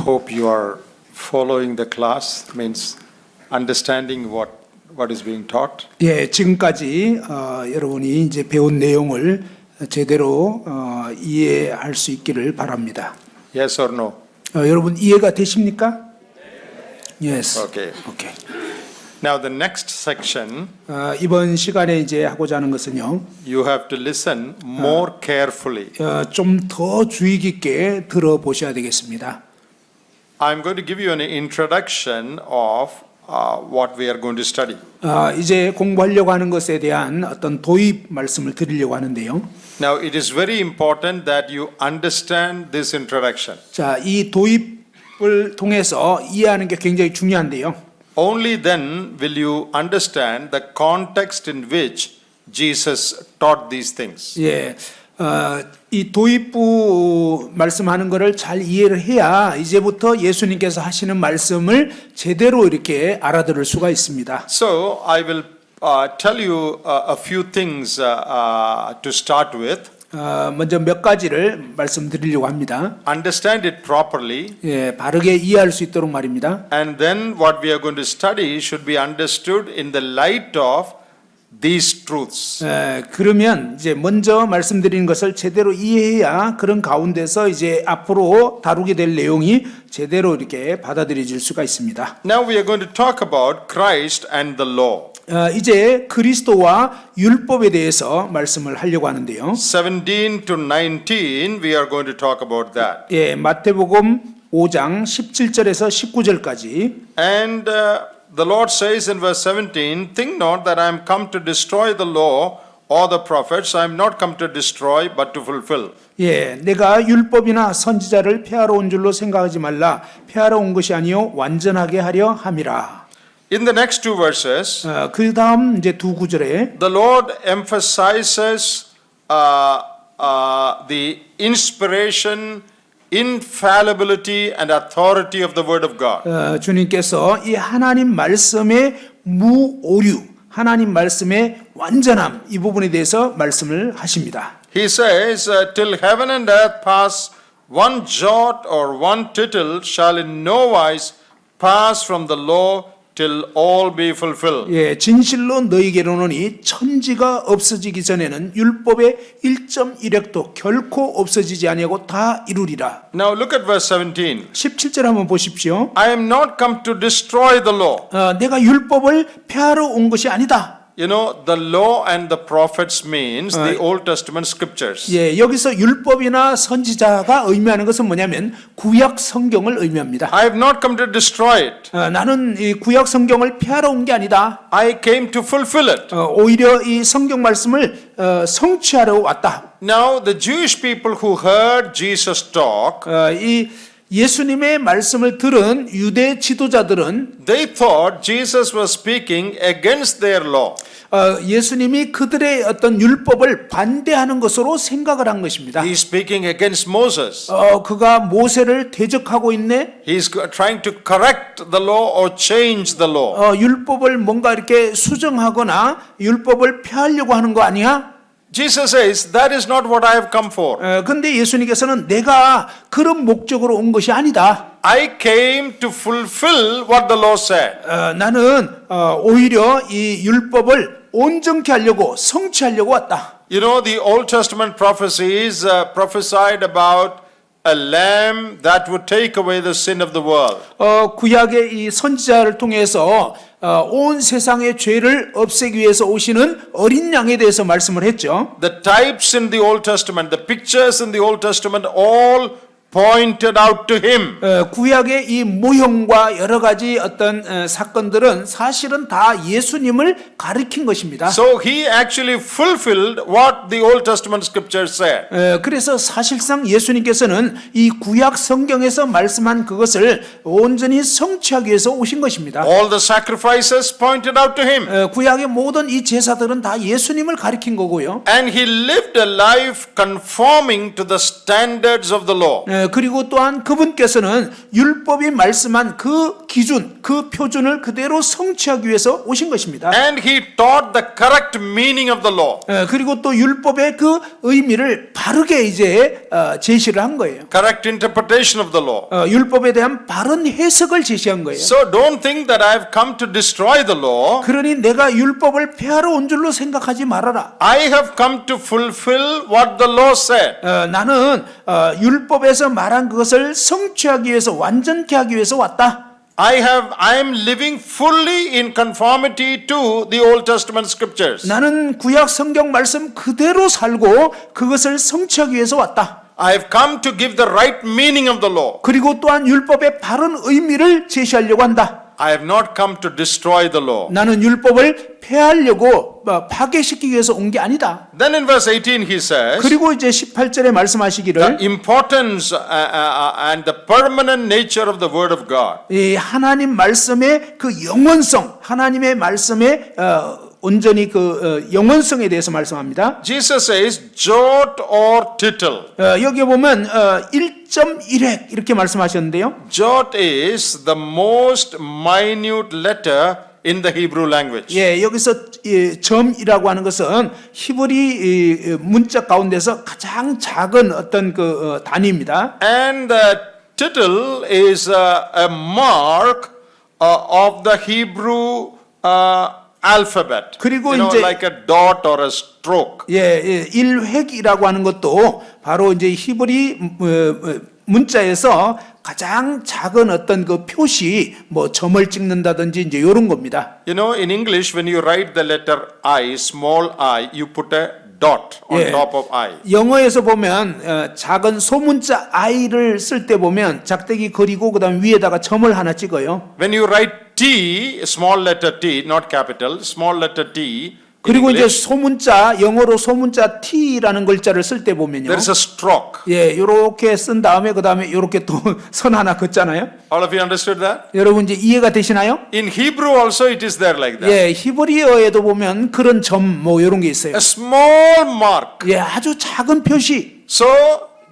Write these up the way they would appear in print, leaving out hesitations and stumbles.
hope you are following the class, means understanding what is being taught. 예, 지금까지 여러분이 이제 배운 내용을 제대로 이해할 수 있기를 바랍니다. Yes or no? 여러분 이해가 되십니까? Yes. Okay. Okay. Now the next section, 이번 시간에 이제 하고자 하는 것은요. you have to listen more carefully. 좀 더 주의 깊게 들어보셔야 되겠습니다. I'm going to give you an introduction of what we are going to study. 이제 공부하려고 하는 것에 대한 어떤 도입 말씀을 드리려고 하는데요. Now it is very important that you understand this introduction. 자, 이 도입을 통해서 이해하는 게 굉장히 중요한데요. Only then will you understand the context in which Jesus taught these things. 예, 이 도입부 말씀하는 것을 잘 이해를 해야 이제부터 예수님께서 하시는 말씀을 제대로 이렇게 알아들을 수가 있습니다. So I will tell you a few things to start with. 먼저 몇 가지를 말씀드리려고 합니다. Understand it properly. 예, 바르게 이해할 수 있도록 말입니다. And then what we are going to study should be understood in the light of these truths. 그러면 이제 먼저 말씀드리는 것을 제대로 이해해야 그런 가운데서 이제 앞으로 다루게 될 내용이 제대로 이렇게 받아들여질 수가 있습니다. Now we are going to talk about Christ and the law. 이제 그리스도와 율법에 대해서 말씀을 하려고 하는데요. 17 to 19 we are going to talk about that. 예, 마태복음 5장 17절에서 19절까지. And the Lord says in verse 17, think not that I am come to destroy the law or the prophets. I am not come to destroy but to fulfill. 예, 내가 율법이나 선지자를 폐하러 온 줄로 생각하지 말라. 폐하러 온 것이 아니요 완전하게 하려 함이라. In the next two verses, 그 다음 이제 두 구절에 the Lord emphasizes the inspiration, infallibility and authority of the Word of God. 주님께서 이 하나님 말씀의 무오류, 하나님 말씀의 완전함 이 부분에 대해서 말씀을 하십니다. He says, till heaven and earth pass, one jot or one tittle shall in no wise pass from the law till all be fulfilled. 예, 진실로 너희에게로는 천지가 없어지기 전에는 율법의 1.1획도 결코 없어지지 아니하고 다 이루리라. Now look at verse 17. 17절 한번 보십시오. I am not come to destroy the law. 내가 율법을 폐하러 온 것이 아니다. You know, the law and the prophets means the Old Testament scriptures. 예, 여기서 율법이나 선지자가 의미하는 것은 뭐냐면 구약 성경을 의미합니다. I have not come to destroy it. 나는 이 구약 성경을 폐하러 온 게 아니다. I came to fulfill it. 오히려 이 성경 말씀을 성취하러 왔다. Now the Jewish people who heard Jesus talk, 이 예수님의 말씀을 들은 유대 지도자들은 they thought Jesus was speaking against their law. 예수님이 그들의 어떤 율법을 반대하는 것으로 생각을 한 것입니다. He's speaking against Moses. 그가 모세를 대적하고 있네. He's trying to correct the law or change the law. 율법을 뭔가 이렇게 수정하거나 율법을 폐하려고 하는 거 아니야? Jesus says, that is not what I have come for. 근데 예수님께서는 내가 그런 목적으로 온 것이 아니다. I came to fulfill what the law said. 나는 오히려 이 율법을 온전케 하려고 성취하려고 왔다. You know, the Old Testament prophecies prophesied about a lamb that would take away the sin of the world. 구약의 이 선지자를 통해서 온 세상의 죄를 없애기 위해서 오시는 어린 양에 대해서 말씀을 했죠. The types in the Old Testament, the pictures in the Old Testament all pointed out to him. 구약의 이 모형과 여러 가지 어떤 사건들은 사실은 다 예수님을 가리킨 것입니다. So he actually fulfilled what the Old Testament scriptures said. 그래서 사실상 예수님께서는 이 구약 성경에서 말씀한 그것을 온전히 성취하기 위해서 오신 것입니다. All the sacrifices pointed out to him. 구약의 모든 이 제사들은 다 예수님을 가리킨 거고요. And he lived a life conforming to the standards of the law. 그리고 또한 그분께서는 율법이 말씀한 그 기준, 그 표준을 그대로 성취하기 위해서 오신 것입니다. And he taught the correct meaning of the law. 그리고 또 율법의 그 의미를 바르게 이제 제시를 한 거예요. Correct interpretation of the law. 율법에 대한 바른 해석을 제시한 거예요. So don't think that I've come to destroy the law. 그러니 내가 율법을 폐하러 온 줄로 생각하지 말아라. I have come to fulfill what the law said. 나는 율법에서 말한 그것을 성취하기 위해서 완전케 하기 위해서 왔다. I am living fully in conformity to the Old Testament scriptures. 나는 구약 성경 말씀 그대로 살고 그것을 성취하기 위해서 왔다. I have come to give the right meaning of the law. 그리고 또한 율법의 바른 의미를 제시하려고 한다. I have not come to destroy the law. 나는 율법을 폐하려고 파괴시키기 위해서 온 게 아니다. Then in verse 18 he says, 그리고 이제 18절에 말씀하시기를 the importance and the permanent nature of the word of God. 이 하나님 말씀의 그 영원성, 하나님의 말씀의 온전히 그 영원성에 대해서 말씀합니다. Jesus says, jot or tittle. 여기 보면 1.1획 이렇게 말씀하셨는데요. Jot is the most minute letter in the Hebrew language. 예, 여기서 점이라고 하는 것은 히브리 문자 가운데서 가장 작은 어떤 그 단위입니다. And tittle is a mark of the Hebrew alphabet. 그리고 You know, 이제 like a dot or a stroke. 예, 1획이라고 하는 것도 바로 이제 히브리 문자에서 가장 작은 어떤 그 표시, 뭐 점을 찍는다든지 이제 이런 겁니다. You know, in English, when you write the letter I, small I, you put a dot on 예. top of I. 영어에서 보면 작은 소문자 I를 쓸 때 보면 작대기 그리고 그다음 위에다가 점을 하나 찍어요. When you write T, small letter T, not capital, small letter T, in 그리고 이제 English, 소문자 영어로 소문자 T라는 글자를 쓸 때 보면요. there is a stroke. 예, 요렇게 쓴 다음에 그다음에 요렇게 또 선 하나 긋잖아요. All of you understood that? 여러분 이제 이해가 되시나요? In Hebrew also it is there like that. 예, 히브리어에도 보면 그런 점 뭐 요런 게 있어요. A small mark. 예, 아주 작은 표시. So,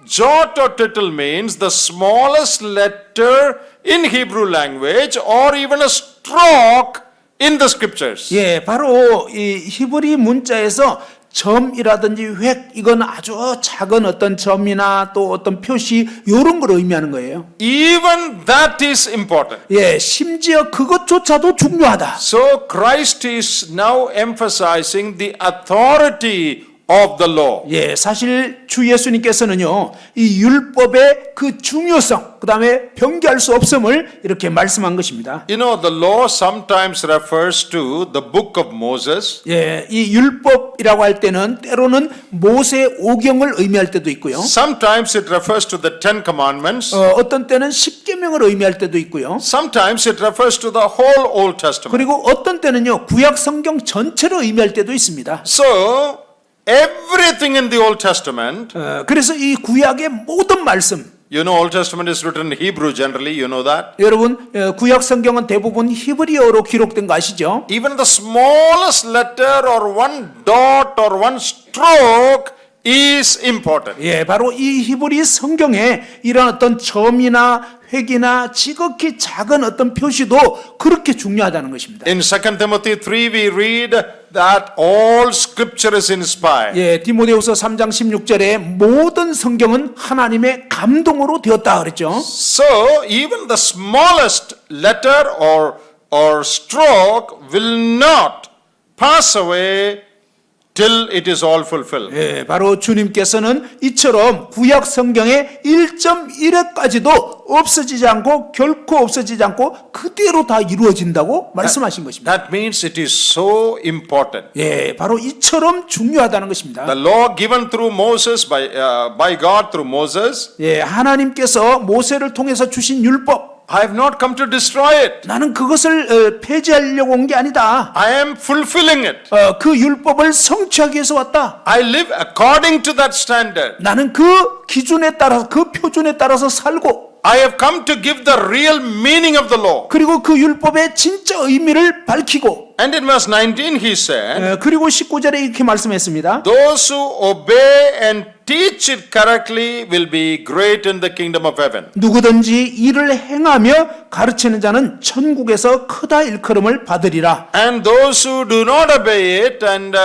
jot or tittle means the smallest letter in Hebrew language or even a stroke in the scriptures. 예, 바로 이 히브리 문자에서 점이라든지 획 이건 아주 작은 어떤 점이나 또 어떤 표시 요런 걸 의미하는 거예요. Even that is important. 예, 심지어 그것조차도 중요하다. So Christ is now emphasizing the authority of the law. 예, 사실 주 예수님께서는요, 이 율법의 그 중요성, 그 다음에 변개할 수 없음을 이렇게 말씀한 것입니다. You know, the law sometimes refers to the book of Moses. 예, 이 율법이라고 할 때는 때로는 모세 오경을 의미할 때도 있고요. Sometimes it refers to the Ten Commandments. 어떤 때는 십계명을 의미할 때도 있고요. Sometimes it refers to the whole Old Testament. 그리고 어떤 때는요, 구약 성경 전체를 의미할 때도 있습니다. So, everything in the Old Testament, 그래서 이 구약의 모든 말씀, you know, Old Testament is written in Hebrew generally, you know that. 여러분 구약 성경은 대부분 히브리어로 기록된 거 아시죠? Even the smallest letter or one dot or one stroke is important. 예, 바로 이 히브리 성경에 이런 어떤 점이나 획이나 지극히 작은 어떤 표시도 그렇게 중요하다는 것입니다. In 2 Timothy 3 we read that all scripture is inspired. 예, 디모데후서 3장 16절에 모든 성경은 하나님의 감동으로 되었다 그랬죠. So even the smallest letter or stroke will not pass away till it is all fulfilled. 예, 바로 주님께서는 이처럼 구약 성경의 1.1회까지도 없어지지 않고 결코 없어지지 않고 그대로 다 이루어진다고 말씀하신 것입니다. That means it is so important. 예, 바로 이처럼 중요하다는 것입니다. The law given through Moses by God through Moses, 예, 하나님께서 모세를 통해서 주신 율법, I have not come to destroy it. 나는 그것을 폐지하려고 온 게 아니다. I am fulfilling it. 그 율법을 성취하기 위해서 왔다. I live according to that standard. 나는 그 기준에 따라서 그 표준에 따라서 살고 I have come to give the real meaning of the law. 그리고 그 율법의 진짜 의미를 밝히고 And in verse 19 he said, 그리고 19절에 이렇게 말씀했습니다. those who obey and teach it correctly will be great in the kingdom of heaven. 누구든지 이를 행하며 가르치는 자는 천국에서 크다 일컬음을 받으리라. And those who do not obey it and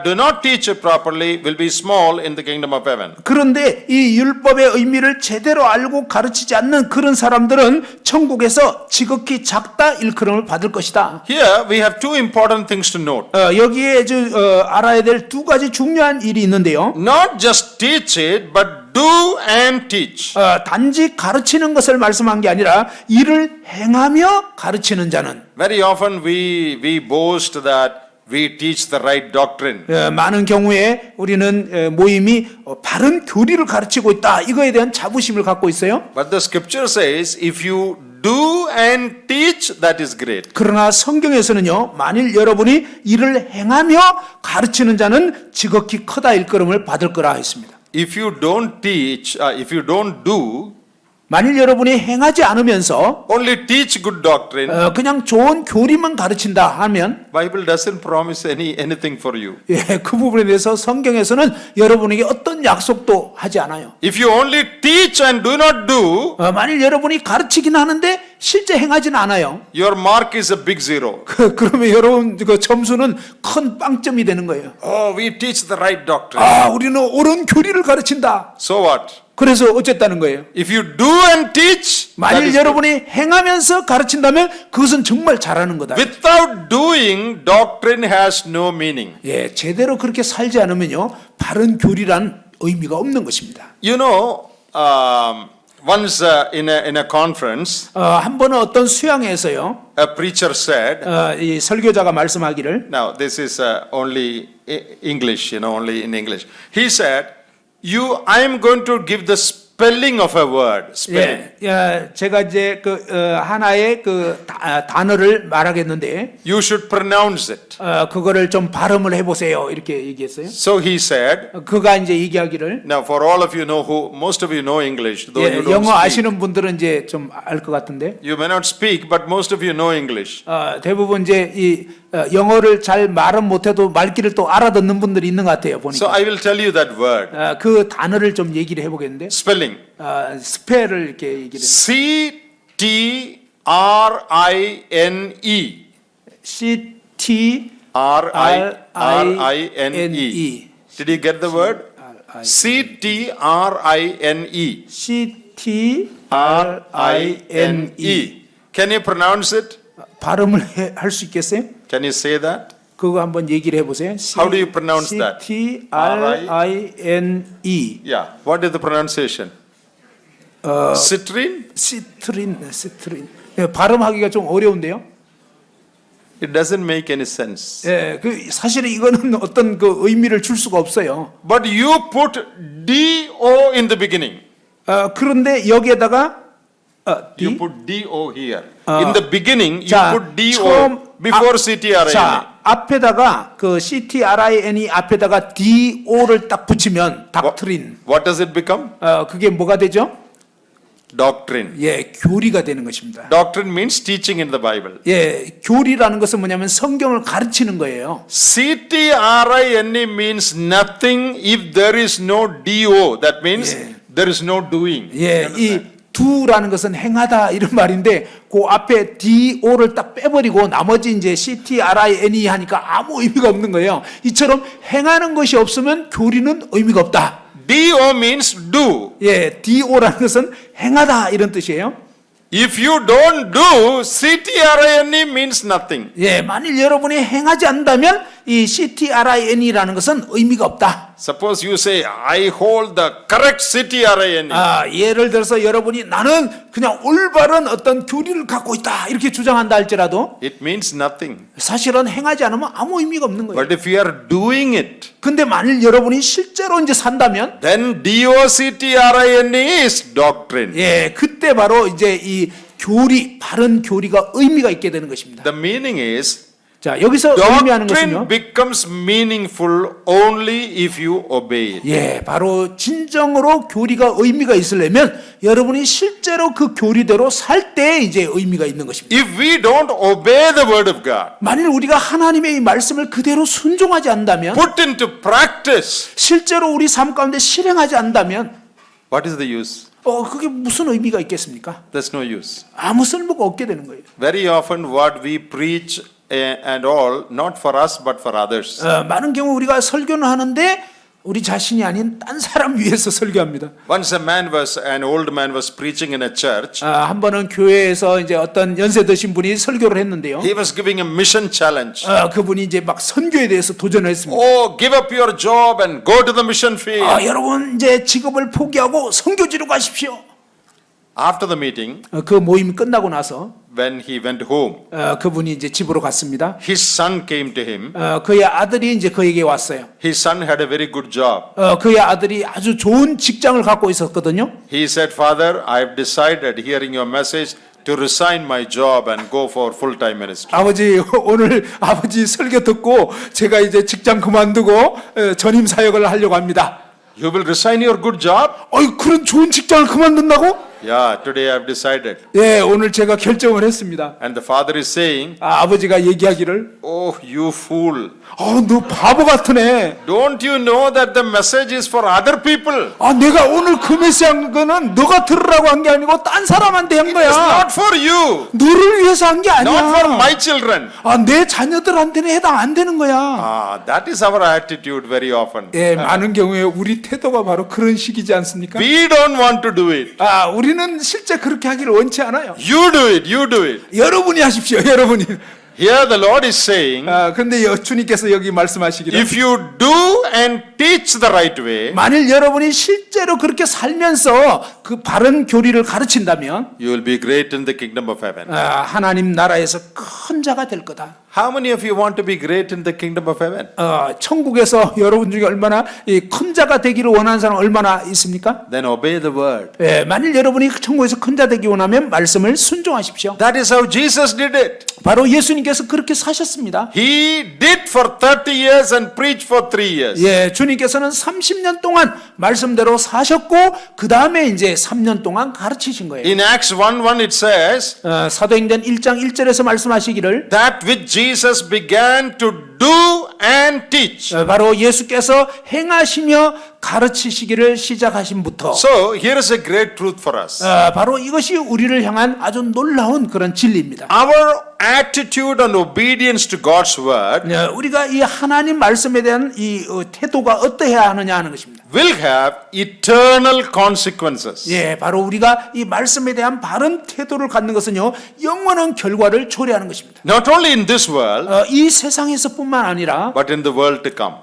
do not teach it properly will be small in the kingdom of heaven. 그런데 이 율법의 의미를 제대로 알고 가르치지 않는 그런 사람들은 천국에서 지극히 작다 일컬음을 받을 것이다. Here we have two important things to note. 여기에 알아야 될 두 가지 중요한 일이 있는데요. Not just teach it, but do and teach. 단지 가르치는 것을 말씀한 게 아니라 이를 행하며 가르치는 자는 Very often we boast that we teach the right doctrine. 많은 경우에 우리는 모임이 바른 교리를 가르치고 있다. 이거에 대한 자부심을 갖고 있어요. But the scripture says if you do and teach, that is great. 그러나 성경에서는요, 만일 여러분이 이를 행하며 가르치는 자는 지극히 크다 일컬음을 받을 거라 했습니다. If you don't teach, if you don't do, 만일 여러분이 행하지 않으면서 only teach good doctrine, 그냥 좋은 교리만 가르친다 하면 Bible doesn't promise anything for you. 그 부분에 대해서 성경에서는 여러분에게 어떤 약속도 하지 않아요. If you only teach and do not do, 만일 여러분이 가르치긴 하는데 실제 행하지는 않아요. your mark is a big zero. 그러면 여러분 그 점수는 큰 빵점이 되는 거예요. Oh, we teach the right doctrine. 우리는 옳은 교리를 가르친다. So what? 그래서 어쨌다는 거예요. If you do and teach, that 만일 is 여러분이 행하면서 가르친다면 그것은 정말 잘하는 거다. without doing, doctrine has no meaning. 제대로 그렇게 살지 않으면요, 바른 교리란 의미가 없는 것입니다. You know, once in a conference, 한 번은 어떤 수양회에서요, a preacher said, 이 설교자가 말씀하기를, now this is only English, only in English. He said, I am going to give the spelling of a word. Spelling. 제가 이제 하나의 단어를 말하겠는데, You should pronounce it. 그거를 좀 발음을 해보세요. 이렇게 얘기했어요. So he said, 그가 이제 얘기하기를, now for all of you most of you know English, though you don't 영어 speak. 아시는 분들은 이제 좀 알 것 같은데, You may not speak, but most of you know English. 대부분 이제 이 영어를 잘 말은 못해도 말귀를 또 알아듣는 분들이 있는 것 같아요. So 보니까. I will tell you that word. 그 단어를 좀 얘기를 해보겠는데, Spelling. 스펠을 이렇게 얘기를 해요. C-T-R-I-N-E. C-T-R-I-N-E. Did you get the word? C-T-R-I-N-E. C-T-R-I-N-E. Can you pronounce it? 발음을 할 수 있겠어요? Can you say that? 그거 한번 얘기를 해보세요. How do you pronounce that? C-T-R-I-N-E. Yeah. What is the pronunciation? Citrine? 시트린. 발음하기가 좀 어려운데요. It doesn't make any sense. 사실은 이거는 어떤 의미를 줄 수가 없어요. But you put D-O in the beginning. 그런데 여기에다가 You put D-O here. In the beginning, you 자, put D-O 처음 before C-T-R-I-N-E. 자, 앞에다가 CTRINE 앞에다가 DO를 딱 붙이면 doctrine. What does it become? 그게 뭐가 되죠? Doctrine. 교리가 되는 것입니다. Doctrine means teaching in the Bible. 교리라는 것은 뭐냐면 성경을 가르치는 거예요. C-T-R-I-N-E means nothing if there is no D-O. That means there is no doing. 이 do라는 것은 행하다 이런 말인데 그 앞에 DO를 딱 빼버리고 나머지 이제 CTRINE 하니까 아무 의미가 없는 거예요. 이처럼 행하는 것이 없으면 교리는 의미가 없다. D-O means do. DO라는 것은 행하다 이런 뜻이에요. If you don't do, C-T-R-I-N-E means nothing. 만일 여러분이 행하지 않는다면 이 CTRINE라는 것은 의미가 없다. Suppose you say, I hold the correct C-T-R-I-N-E. 예를 들어서 여러분이 나는 그냥 올바른 어떤 교리를 갖고 있다 이렇게 주장한다 할지라도 It means nothing. 사실은 행하지 않으면 아무 의미가 없는 거예요. But if you are doing it, 근데 만일 여러분이 실제로 이제 산다면 then D-O-C-T-R-I-N-E is doctrine. 그때 바로 이제 이 교리, 바른 교리가 의미가 있게 되는 것입니다. The meaning is, 자, 여기서 의미하는 것은요. Doctrine becomes meaningful only if you obey it. 예, 바로 진정으로 교리가 의미가 있으려면 여러분이 실제로 그 교리대로 살 때 이제 의미가 있는 것입니다. If we don't obey the word of God, 만일 우리가 하나님의 이 말씀을 그대로 순종하지 않는다면, put into practice, 실제로 우리 삶 가운데 실행하지 않는다면, what is the use? 그게 무슨 의미가 있겠습니까? There's no use. 아무 쓸모가 없게 되는 거예요. Very often what we preach and all, not for us but for others. 많은 경우 우리가 설교는 하는데 우리 자신이 아닌 딴 사람 위해서 설교합니다. Once an old man was preaching in a church. 한 번은 교회에서 이제 어떤 연세 드신 분이 설교를 했는데요. He was giving a mission challenge. 그분이 이제 막 선교에 대해서 도전을 했습니다. Oh, give up your job and go to the mission field. 여러분 이제 직업을 포기하고 선교지로 가십시오. After the meeting, 그 모임이 끝나고 나서 when he went home, 그분이 이제 집으로 갔습니다. his son came to him. 그의 아들이 이제 그에게 왔어요. His son had a very good job. 그의 아들이 아주 좋은 직장을 갖고 있었거든요. He said, Father, I've decided, hearing your message, to resign my job and go for full-time ministry. 아버지, 오늘 아버지 설교 듣고 제가 이제 직장 그만두고 전임 사역을 하려고 합니다. You will resign your good job? 그런 좋은 직장을 그만둔다고? Yeah, today I've decided. 예, 오늘 제가 결정을 했습니다. And the father is saying, 아버지가 얘기하기를, oh, you fool. 너 바보 같은 애. Don't you know that the message is for other people? 내가 오늘 그 메시지한 거는 너가 들으라고 한 게 아니고 딴 사람한테 한 It's 거야. not for you. 너를 위해서 한 게 Not for 아니야. my children. 내 자녀들한테는 해당 안 되는 거야. That is our attitude very often. 예, 많은 경우에 우리 태도가 바로 그런 식이지 않습니까? We don't want to do it. 우리는 실제 그렇게 하기를 원치 않아요. You do it, you do it. 여러분이 하십시오, 여러분이. Here the Lord is saying, 근데 주님께서 여기 말씀하시기를, if you do and teach the right way, 만일 여러분이 실제로 그렇게 살면서 그 바른 교리를 가르친다면 you will be great in the kingdom of heaven. 하나님 나라에서 큰 자가 될 거다. How many of you want to be great in the kingdom of heaven? 천국에서 여러분 중에 얼마나 큰 자가 되기를 원하는 사람 얼마나 있습니까? Then obey the word. 만일 여러분이 천국에서 큰 자 되기 원하면 말씀을 순종하십시오. That is how Jesus did it. 바로 예수님께서 그렇게 사셨습니다. He did for 30 years and preached for 3 years. 예, 주님께서는 30년 동안 말씀대로 사셨고 그 다음에 이제 3년 동안 가르치신 거예요. In Acts 1:1 it says, 사도행전 1장 1절에서 말씀하시기를, that which Jesus began to do and teach. 바로 예수께서 행하시며 가르치시기를 시작하신부터, So here is a great truth for us. 바로 이것이 우리를 향한 아주 놀라운 그런 진리입니다. Our attitude and obedience to God's word 우리가 이 하나님 말씀에 대한 이 태도가 어떠해야 하느냐 하는 것입니다. will have eternal consequences. 예, 바로 우리가 이 말씀에 대한 바른 태도를 갖는 것은요, 영원한 결과를 초래하는 것입니다. Not only in this world, 이 세상에서뿐만 아니라 but in the world to come.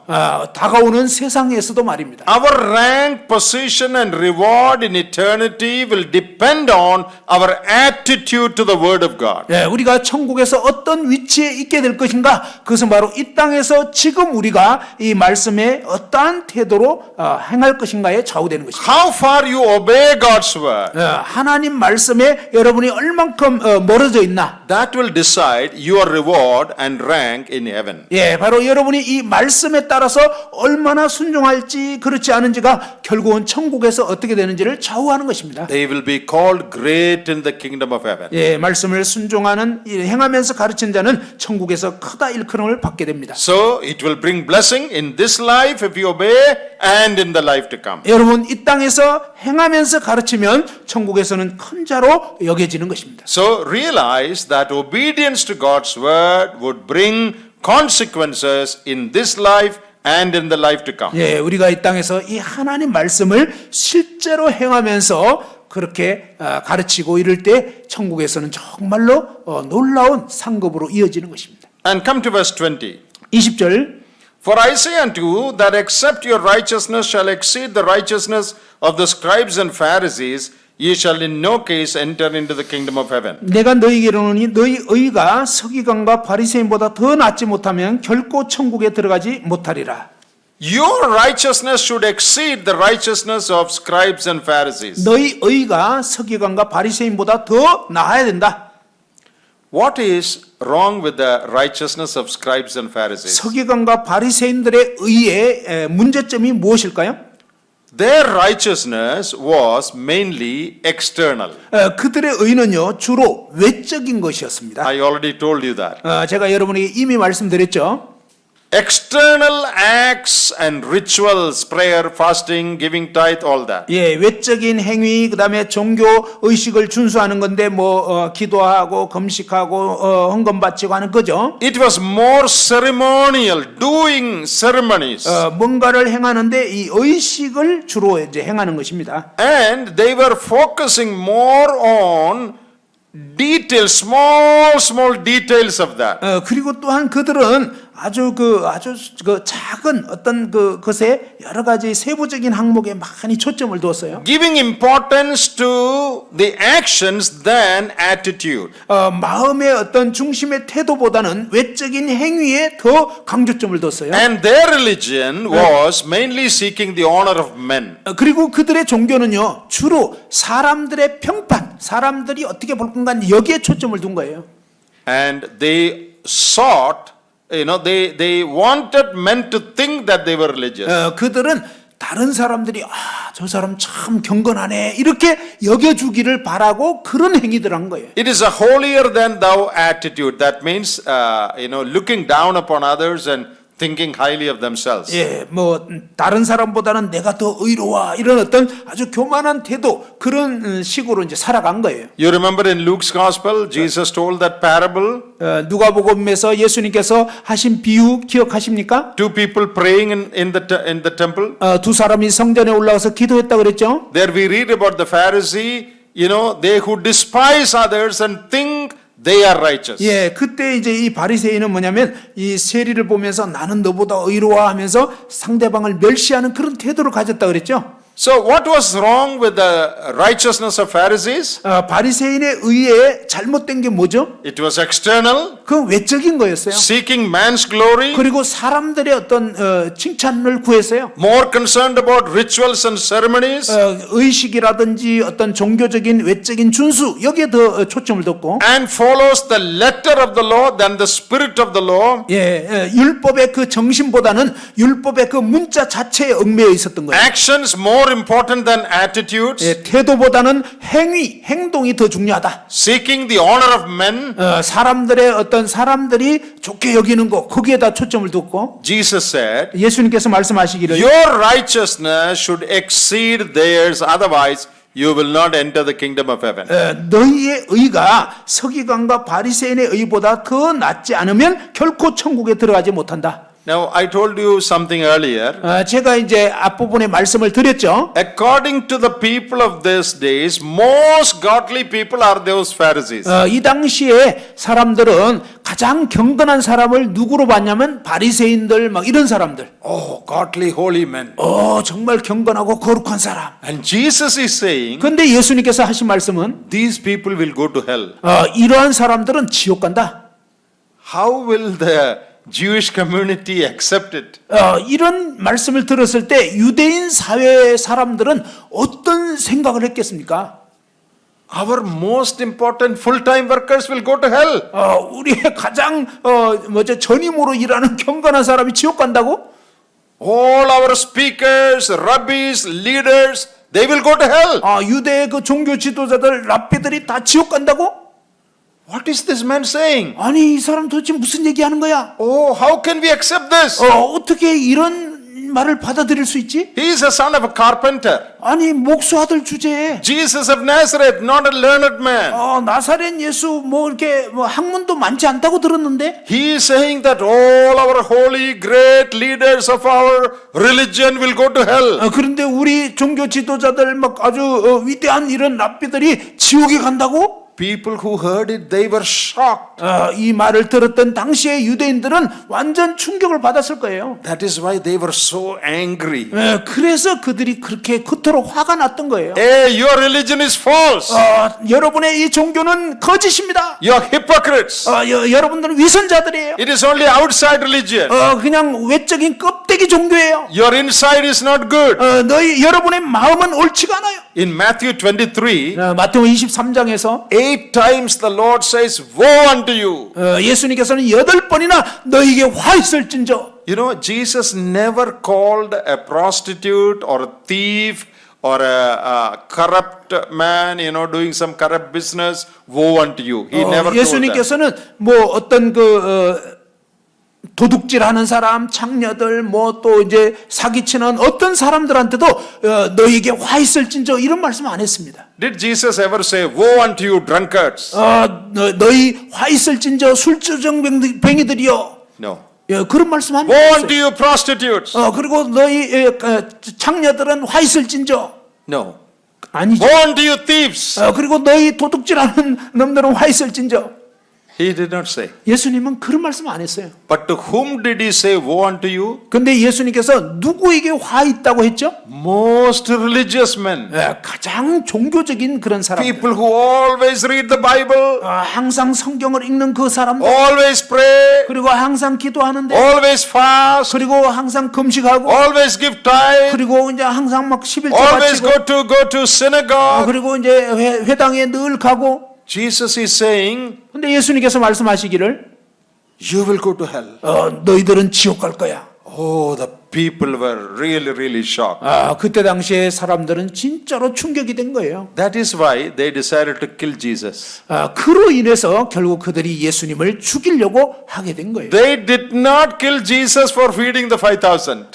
다가오는 세상에서도 말입니다. Our rank, position and reward in eternity will depend on our attitude to the word of God. 예, 우리가 천국에서 어떤 위치에 있게 될 것인가, 그것은 바로 이 땅에서 지금 우리가 이 말씀에 어떠한 태도로 행할 것인가에 좌우되는 것입니다. How far you obey God's word, 하나님 말씀에 여러분이 얼만큼 멀어져 있나, that will decide your reward and rank in heaven. 예, 바로 여러분이 이 말씀에 따라서 얼마나 순종할지 그렇지 않은지가 결국은 천국에서 어떻게 되는지를 좌우하는 것입니다. They will be called great in the kingdom of heaven. 예, 말씀을 순종하는, 행하면서 가르치는 자는 천국에서 크다 일컬음을 받게 됩니다. So it will bring blessing in this life if you obey and in the life to come. 여러분, 이 땅에서 행하면서 가르치면 천국에서는 큰 자로 여겨지는 것입니다. So realize that obedience to God's word would bring consequences in this life and in the life to come. 예, 우리가 이 땅에서 이 하나님 말씀을 실제로 행하면서 그렇게 가르치고 이럴 때 천국에서는 정말로 놀라운 상급으로 이어지는 것입니다. And come to verse 20. 20절, For I say unto you that except your righteousness shall exceed the righteousness of the scribes and Pharisees, ye shall in no case enter into the kingdom of heaven. 내가 너희에게 이르노니 너희 의가 서기관과 바리새인보다 더 낫지 못하면 결코 천국에 들어가지 못하리라. Your righteousness should exceed the righteousness of scribes and Pharisees. 너희 의가 서기관과 바리새인보다 더 나아야 된다. What is wrong with the righteousness of scribes and Pharisees? 서기관과 바리새인들의 의의 문제점이 무엇일까요? Their righteousness was mainly external. 그들의 의는요 주로 외적인 것이었습니다. I already told you that. 제가 여러분에게 이미 말씀드렸죠. External acts and rituals, prayer, fasting, giving tithe, all that. 예, 외적인 행위 그다음에 종교 의식을 준수하는 건데 기도하고 금식하고 헌금 바치고 하는 거죠. It was more ceremonial, doing ceremonies. 뭔가를 행하는데 이 의식을 주로 이제 행하는 것입니다. And they were focusing more on details, small details of that. 그리고 또한 그들은 아주 작은 어떤 것에 여러 가지 세부적인 항목에 많이 초점을 두었어요. Giving importance to the actions than attitude. 마음의 어떤 중심의 태도보다는 외적인 행위에 더 강조점을 뒀어요. And their religion was mainly seeking the honor of men. 그리고 그들의 종교는요 주로 사람들의 평판, 사람들이 어떻게 볼 건가 여기에 초점을 둔 거예요. And they sought, they wanted men to think that they were religious. 그들은 다른 사람들이 저 사람 참 경건하네 이렇게 여겨주기를 바라고 그런 행위들 한 거예요. It is a holier than thou attitude. That means, looking down upon others and thinking highly of themselves. 예, 다른 사람보다는 내가 더 의로워 이런 어떤 아주 교만한 태도 그런 식으로 이제 살아간 거예요. You remember in Luke's Gospel, Jesus told that parable. 누가복음에서 예수님께서 하신 비유 기억하십니까? Two people praying in the temple. 두 사람이 성전에 올라가서 기도했다 그랬죠. There we read about the Pharisee, they who despise others and think they are righteous. 예, 그때 이제 이 바리새인은 뭐냐면 이 세리를 보면서 나는 너보다 의로워하면서 상대방을 멸시하는 그런 태도를 가졌다 그랬죠. So what was wrong with the righteousness of Pharisees? 바리새인의 의에 잘못된 게 뭐죠? It was external, 그 외적인 거였어요. seeking man's glory, 그리고 사람들의 어떤 칭찬을 구했어요. more concerned about rituals and ceremonies, 의식이라든지 어떤 종교적인 외적인 준수 여기에 더 초점을 뒀고, and follows the letter of the law than the spirit of the law. 율법의 그 정신보다는 율법의 그 문자 자체에 얽매여 있었던 거예요. Actions more important than attitudes, 태도보다는 행동이 더 중요하다. seeking the honor of men. 사람들의 어떤 사람들이 좋게 여기는 거 거기에다 초점을 뒀고, Jesus said, 예수님께서 말씀하시기를 your righteousness should exceed theirs, otherwise you will not enter the kingdom of heaven. 너희의 의가 서기관과 바리새인의 의보다 더 낫지 않으면 결코 천국에 들어가지 못한다. Now, I told you something earlier. 제가 이제 앞부분에 말씀을 드렸죠. According to the people of these days, most godly people are those Pharisees. 이 당시에 사람들은 가장 경건한 사람을 누구로 봤냐면 바리새인들 막 이런 사람들. Oh, godly, holy men. 정말 경건하고 거룩한 사람. And Jesus is saying, 그런데 예수님께서 하신 말씀은 these people will go to hell. 이러한 사람들은 지옥 간다. How will the Jewish community accept it? 이런 말씀을 들었을 때 유대인 사회 사람들은 어떤 생각을 했겠습니까? Our most important full-time workers will go to hell. 우리의 가장 전임으로 일하는 경건한 사람이 지옥 간다고? All our speakers, rabbis, leaders, they will go to hell. 유대의 그 종교 지도자들, 랍비들이 다 지옥 간다고? What is this man saying? 아니 이 사람 도대체 무슨 얘기하는 거야? Oh, how can we accept this? 어떻게 이런 말을 받아들일 수 있지? He is a son of a carpenter. 아니 목수 아들 주제에 Jesus of Nazareth, not a learned man. 나사렛 예수 이렇게 학문도 많지 않다고 들었는데 He is saying that all our holy, great leaders of our religion will go to hell. 그런데 우리 종교 지도자들 막 아주 위대한 이런 랍비들이 지옥에 간다고? People who heard it, they were shocked. 이 말을 들었던 당시의 유대인들은 완전 충격을 받았을 거예요. That is why they were so angry. 그래서 그들이 그렇게 그토록 화가 났던 거예요. Hey, your religion is false. 여러분의 이 종교는 거짓입니다. You are hypocrites. 여러분들은 위선자들이에요. It is only outside religion. 그냥 외적인 껍데기 종교예요. Your inside is not good. 여러분의 마음은 옳지가 않아요. In Matthew 23, 마태복음 23장에서 8 times the Lord says, woe unto you. 예수님께서는 8번이나 너희에게 화 있을진저. You know, Jesus never called a prostitute or a thief or a corrupt man, you know, doing some corrupt business, woe unto you. He never told that. 예수님께서는 뭐 어떤 도둑질하는 사람, 창녀들, 뭐 또 이제 사기치는 어떤 사람들한테도 너희에게 화 있을진저 이런 말씀 안 했습니다. Did Jesus ever say, woe unto you drunkards? 너희 화 있을진저 술주정뱅이들이여. No. 그런 말씀 안 Woe 했어요. unto you prostitutes? 그리고 너희 창녀들은 화 있을진저. No. 아니죠. Woe unto you thieves? 그리고 너희 도둑질하는 놈들은 화 있을진저. He did not say. 예수님은 그런 말씀 안 했어요. But to whom did he say, woe unto you? 근데 예수님께서 누구에게 화 있다고 했죠? Most religious men. 가장 종교적인 그런 사람들. People who always read the Bible, 항상 성경을 읽는 그 사람들. always pray, 그리고 항상 기도하는데. always fast, 그리고 항상 금식하고. always give tithe, 그리고 이제 항상 막 11조 always 바치고. go to synagogue. 그리고 이제 회당에 늘 가고. Jesus is saying, 근데 예수님께서 말씀하시기를 you will go to hell. 너희들은 지옥 갈 거야. Oh, the people were really shocked. 그때 당시에 사람들은 진짜로 충격이 된 거예요. That is why they decided to kill Jesus. 그로 인해서 결국 그들이 예수님을 죽이려고 하게 된 거예요. They did not kill Jesus for feeding the 5,000.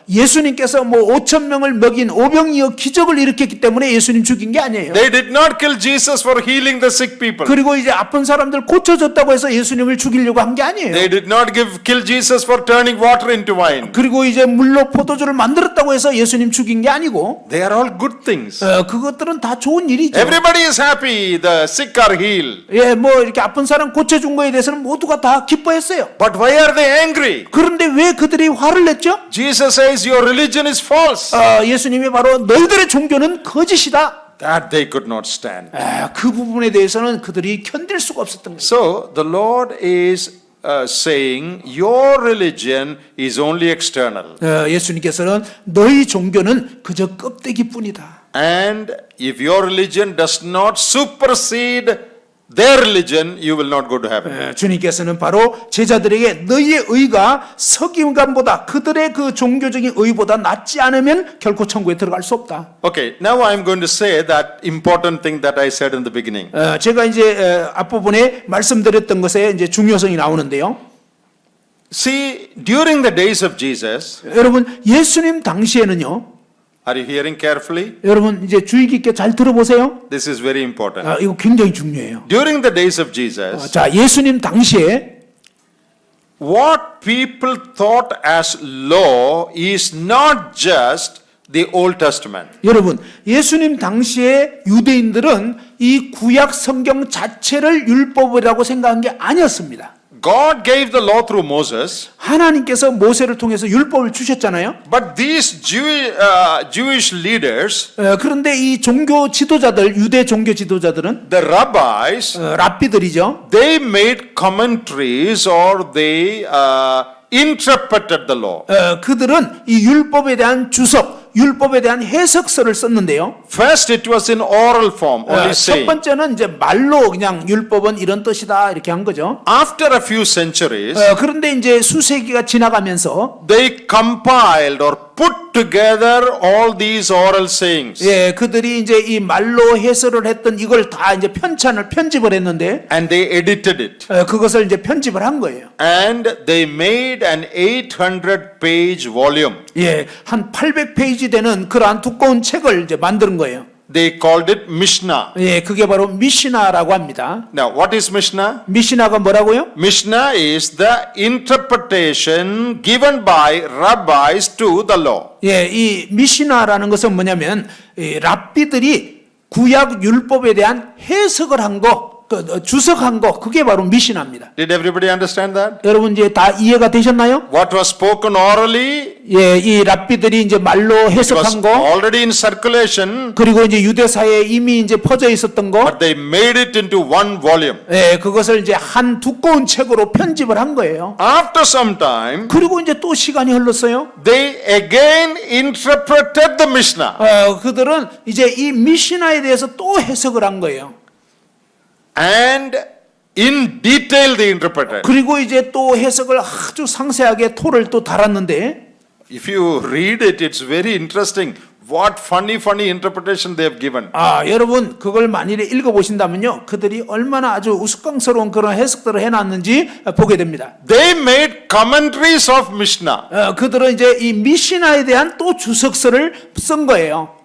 예수님께서 뭐 5천 명을 먹인 오병이어 기적을 일으켰기 때문에 예수님 죽인 게 아니에요. They did not kill Jesus for healing the sick people. 그리고 이제 아픈 사람들 고쳐졌다고 해서 예수님을 죽이려고 한 게 아니에요. They did not kill Jesus for turning water into wine. 그리고 이제 물로 포도주를 만들었다고 해서 예수님 죽인 게 아니고. They are all good things. 그것들은 다 좋은 일이죠. Everybody is happy. The sick are healed. 뭐 이렇게 아픈 사람 고쳐준 거에 대해서는 모두가 다 기뻐했어요. But why are they angry? 그런데 왜 그들이 화를 냈죠? Jesus says your religion is false. 예수님이 바로 너희들의 종교는 거짓이다. That they could not stand. 그 부분에 대해서는 그들이 견딜 수가 없었던 거예요. So the Lord is saying your religion is only external. 예수님께서는 너희 종교는 그저 껍데기뿐이다. And if your religion does not supersede their religion, you will not go to heaven. 주님께서는 바로 제자들에게 너희의 의가 석임감보다 그들의 그 종교적인 의보다 낫지 않으면 결코 천국에 들어갈 수 없다. Okay, now I am going to say that important thing that I said in the beginning. 제가 이제 앞부분에 말씀드렸던 것에 이제 중요성이 나오는데요. See, during the days of Jesus, 여러분 예수님 당시에는요. are you hearing carefully? 여러분 이제 주의 깊게 잘 들어보세요. This is very important. 이거 굉장히 중요해요. During the days of Jesus, 자, 예수님 당시에 what people thought as law is not just the Old Testament. 여러분 예수님 당시에 유대인들은 이 구약 성경 자체를 율법이라고 생각한 게 아니었습니다. God gave the law through Moses, 하나님께서 모세를 통해서 율법을 주셨잖아요. but these Jewish leaders, 그런데 이 종교 지도자들, 유대 종교 지도자들은 the rabbis, 랍비들이죠. they made commentaries or they interpreted the law. 그들은 이 율법에 대한 주석, 율법에 대한 해석서를 썼는데요. First, it was in oral form, only 첫 saying. 번째는 이제 말로 그냥 율법은 이런 뜻이다 이렇게 한 거죠. After a few centuries, 그런데 이제 수세기가 지나가면서 they compiled or put together all these oral sayings. 그들이 이제 이 말로 해설을 했던 이걸 다 이제 편집을 했는데 And they edited it. 그것을 이제 편집을 한 거예요. And they made an 800-page volume. 한 800페이지 되는 그러한 두꺼운 책을 이제 만드는 거예요. They called it Mishnah. 그게 바로 미시나라고 합니다. Now, what is Mishnah? 미시나가 뭐라고요? Mishnah is the interpretation given by rabbis to the law. 이 미시나라는 것은 뭐냐면 이 랍비들이 구약 율법에 대한 해석을 한 거, 주석한 거, 그게 바로 미시나입니다. Did everybody understand that? 여러분 이제 다 이해가 되셨나요? What was spoken orally, 이 랍비들이 이제 말로 it was 해석한 거, already in circulation, 그리고 이제 유대 사회에 이미 이제 퍼져 있었던 거, but they made it into one volume. 그것을 이제 한 두꺼운 책으로 편집을 한 거예요. After some time, 그리고 이제 또 시간이 흘렀어요. they again interpreted the Mishnah. 그들은 이제 이 미시나에 대해서 또 해석을 한 거예요. and in detail they interpreted. 그리고 이제 또 해석을 아주 상세하게 토를 또 달았는데 If you read it, it's very interesting. What funny interpretation they have given. 여러분 그걸 만일에 읽어보신다면요 그들이 얼마나 아주 우스꽝스러운 그런 해석들을 해놨는지 보게 됩니다. They made commentaries of Mishnah. 그들은 이제 이 미시나에 대한 또 주석서를 쓴 거예요.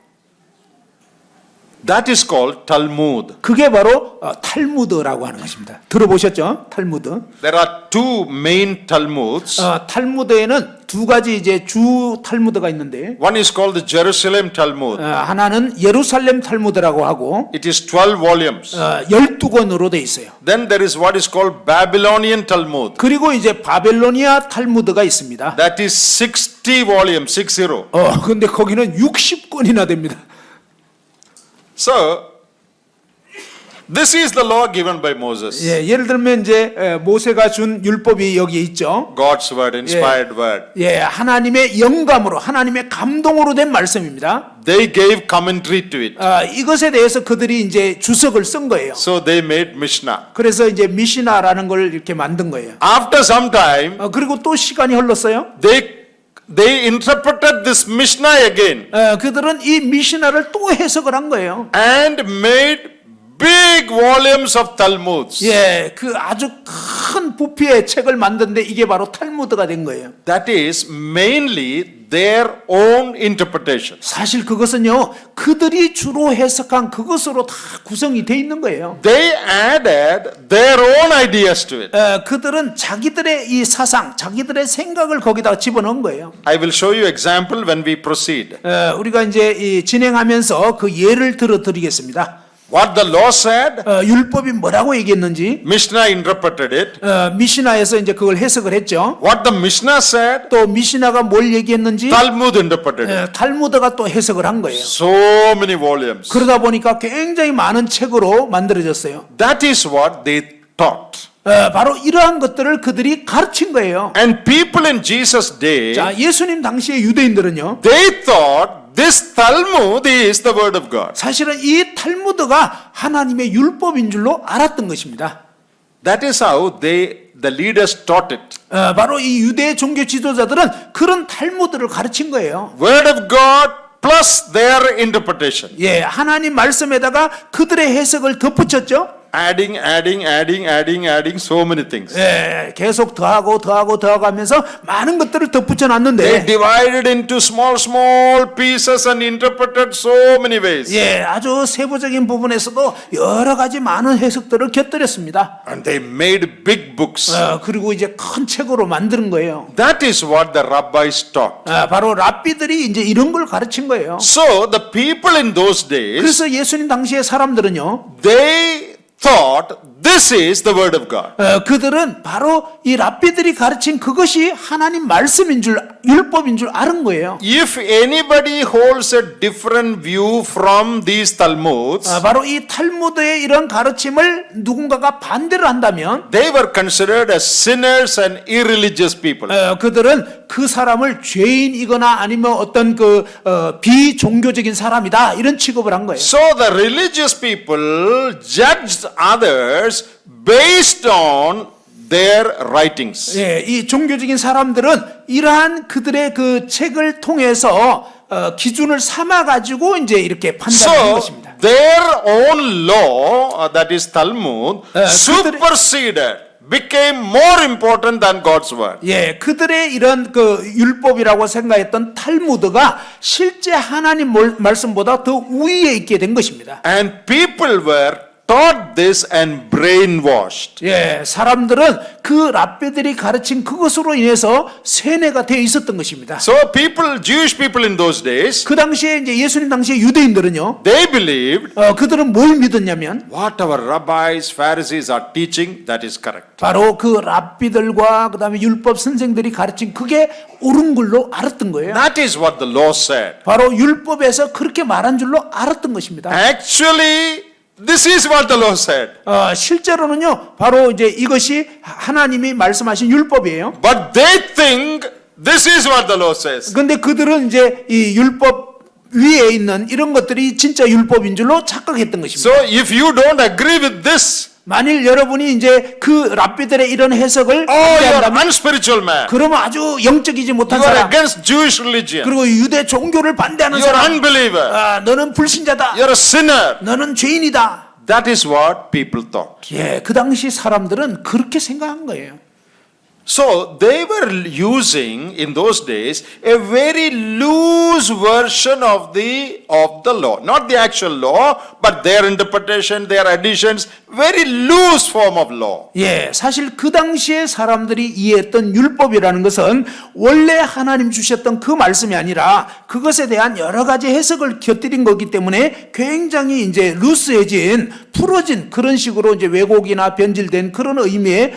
That is called Talmud. 그게 바로 탈무드라고 하는 것입니다. 들어보셨죠? 탈무드. There are two main Talmuds. 탈무드에는 두 가지 이제 주 탈무드가 있는데 One is called the Jerusalem Talmud. 하나는 예루살렘 탈무드라고 하고 It is 12 volumes. 12권으로 돼 있어요. Then there is what is called Babylonian Talmud. 그리고 이제 바벨로니아 탈무드가 있습니다. That is 60 volumes, 60. 근데 거기는 60권이나 됩니다. So, this is the law given by Moses. 예를 들면 이제 모세가 준 율법이 여기에 있죠. God's word, inspired word. 하나님의 영감으로 하나님의 감동으로 된 말씀입니다. They gave commentary to it. 이것에 대해서 그들이 이제 주석을 쓴 거예요. So they made Mishnah. 그래서 이제 미시나라는 걸 이렇게 만든 거예요. After some time, 그리고 또 시간이 흘렀어요. they interpreted this Mishnah again 그들은 이 미시나를 또 해석을 한 거예요. and made big volumes of Talmuds. 그 아주 큰 부피의 책을 만드는데 이게 바로 탈무드가 된 거예요. That is mainly their own interpretation. 사실 그것은요, 그들이 주로 해석한 그것으로 다 구성이 돼 있는 거예요. They added their own ideas to it. 그들은 자기들의 이 사상, 자기들의 생각을 거기다 집어넣은 거예요. I will show you example when we proceed. 우리가 이제 이 진행하면서 그 예를 들어드리겠습니다. What the law said, 율법이 뭐라고 얘기했는지, Mishnah interpreted it. 미시나에서 이제 그걸 해석을 했죠. What the Mishnah said, 또 미시나가 뭘 얘기했는지, Talmud interpreted it. 탈무드가 또 해석을 한 거예요. So many volumes. 그러다 보니까 굉장히 많은 책으로 만들어졌어요. That is what they taught. 바로 이러한 것들을 그들이 가르친 거예요. And people in Jesus' day, 자, 예수님 당시의 유대인들은요, they thought this Talmud is the word of God. 사실은 이 탈무드가 하나님의 율법인 줄로 알았던 것입니다. That is how the leaders taught it. 바로 이 유대 종교 지도자들은 그런 탈무드를 가르친 거예요. Word of God plus their interpretation. 하나님 말씀에다가 그들의 해석을 덧붙였죠. Adding so many things. 계속 더하고 하면서 많은 것들을 덧붙여 They 놨는데, divided into small pieces and interpreted so many ways. 아주 세부적인 부분에서도 여러 가지 많은 해석들을 곁들였습니다. And they made big books. 그리고 이제 큰 책으로 만드는 거예요. That is what the rabbis taught. 바로 랍비들이 이제 이런 걸 가르친 거예요. So the people in those days, 그래서 예수님 당시의 사람들은요, they thought this is the word of God. 그들은 바로 이 랍비들이 가르친 그것이 하나님 말씀인 줄, 율법인 줄 아는 거예요. If anybody holds a different view from these Talmuds, 바로 이 탈무드의 이런 가르침을 누군가가 반대를 한다면, they were considered as sinners and irreligious people. 그들은 그 사람을 죄인이거나 아니면 어떤 그 비종교적인 사람이다 이런 취급을 한 거예요. So the religious people judged others based on their writings. 이 종교적인 사람들은 이러한 그들의 그 책을 통해서 기준을 삼아 가지고 이제 이렇게 판단하는 So 것입니다. their own law, that is Talmud, superseded, became more important than God's word. 그들의 이런 그 율법이라고 생각했던 탈무드가 실제 하나님 말씀보다 더 우위에 있게 된 것입니다. And people were taught this and brainwashed. 사람들은 그 랍비들이 가르친 그것으로 인해서 세뇌가 되어 있었던 것입니다. So Jewish people in those days, 그 당시에 이제 예수님 당시에 유대인들은요, they believed 그들은 뭘 믿었냐면 what our rabbis, Pharisees are teaching, that is correct. 바로 그 랍비들과 그다음에 율법 선생들이 가르친 그게 옳은 걸로 알았던 거예요. That is what the law said. 바로 율법에서 그렇게 말한 줄로 알았던 것입니다. Actually, this is what the law said. 실제로는요, 바로 이제 이것이 하나님이 말씀하신 율법이에요. But they think this is what the law says. 근데 그들은 이제 이 율법 위에 있는 이런 것들이 진짜 율법인 줄로 착각했던 것입니다. So if you don't agree with this, 만일 여러분이 이제 그 랍비들의 이런 해석을 Oh, you are 반대한다면 unspiritual man. 그러면 아주 영적이지 못한 You are 사람 against Jewish religion. 그리고 유대 종교를 반대하는 You are 사람 unbeliever. 아, 너는 불신자다. You are a sinner. 너는 죄인이다. That is what people thought. 예, 그 당시 사람들은 그렇게 생각한 거예요. So they were using in those days a very loose version of the law, not the actual law, but their interpretation, their additions, very loose form of law. 예, 사실 그 당시에 사람들이 이해했던 율법이라는 것은 원래 하나님 주셨던 그 말씀이 아니라 그것에 대한 여러 가지 해석을 곁들인 거기 때문에 굉장히 이제 루스해진, 풀어진 그런 식으로 이제 왜곡이나 변질된 그런 의미의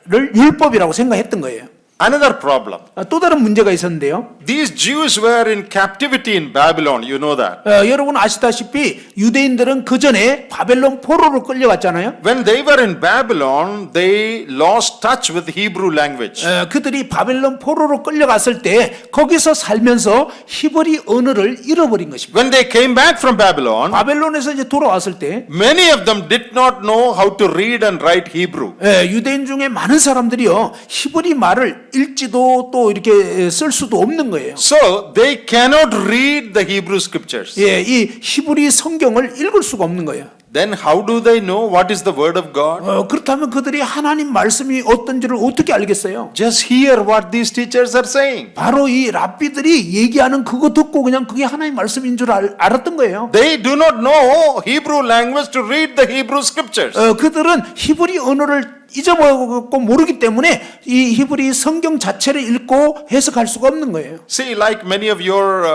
를 율법이라고 생각했던 거예요. Another problem. 또 다른 문제가 있었는데요. These Jews were in captivity in Babylon, you know that. 여러분 아시다시피 유대인들은 그 전에 바벨론 포로로 끌려갔잖아요. When they were in Babylon, they lost touch with Hebrew language. 그들이 바벨론 포로로 끌려갔을 때 거기서 살면서 히브리 언어를 잃어버린 것입니다. When they came back from Babylon, 바벨론에서 이제 돌아왔을 때 many of them did not know how to read and write Hebrew. 유대인 중에 많은 사람들이요 히브리 말을 읽지도 또 이렇게 쓸 수도 없는 거예요. So they cannot read the Hebrew scriptures. 예, 이 히브리 성경을 읽을 수가 없는 거예요. Then how do they know what is the word of God? 그렇다면 그들이 하나님 말씀이 어떤지를 어떻게 알겠어요? Just hear what these teachers are saying. 바로 이 랍비들이 얘기하는 그거 듣고 그냥 그게 하나님 말씀인 줄 알았던 거예요. They do not know Hebrew language to read the Hebrew scriptures. 그들은 히브리 언어를 잊어버리고 모르기 때문에 이 히브리 성경 자체를 읽고 해석할 수가 없는 거예요. See, like many of your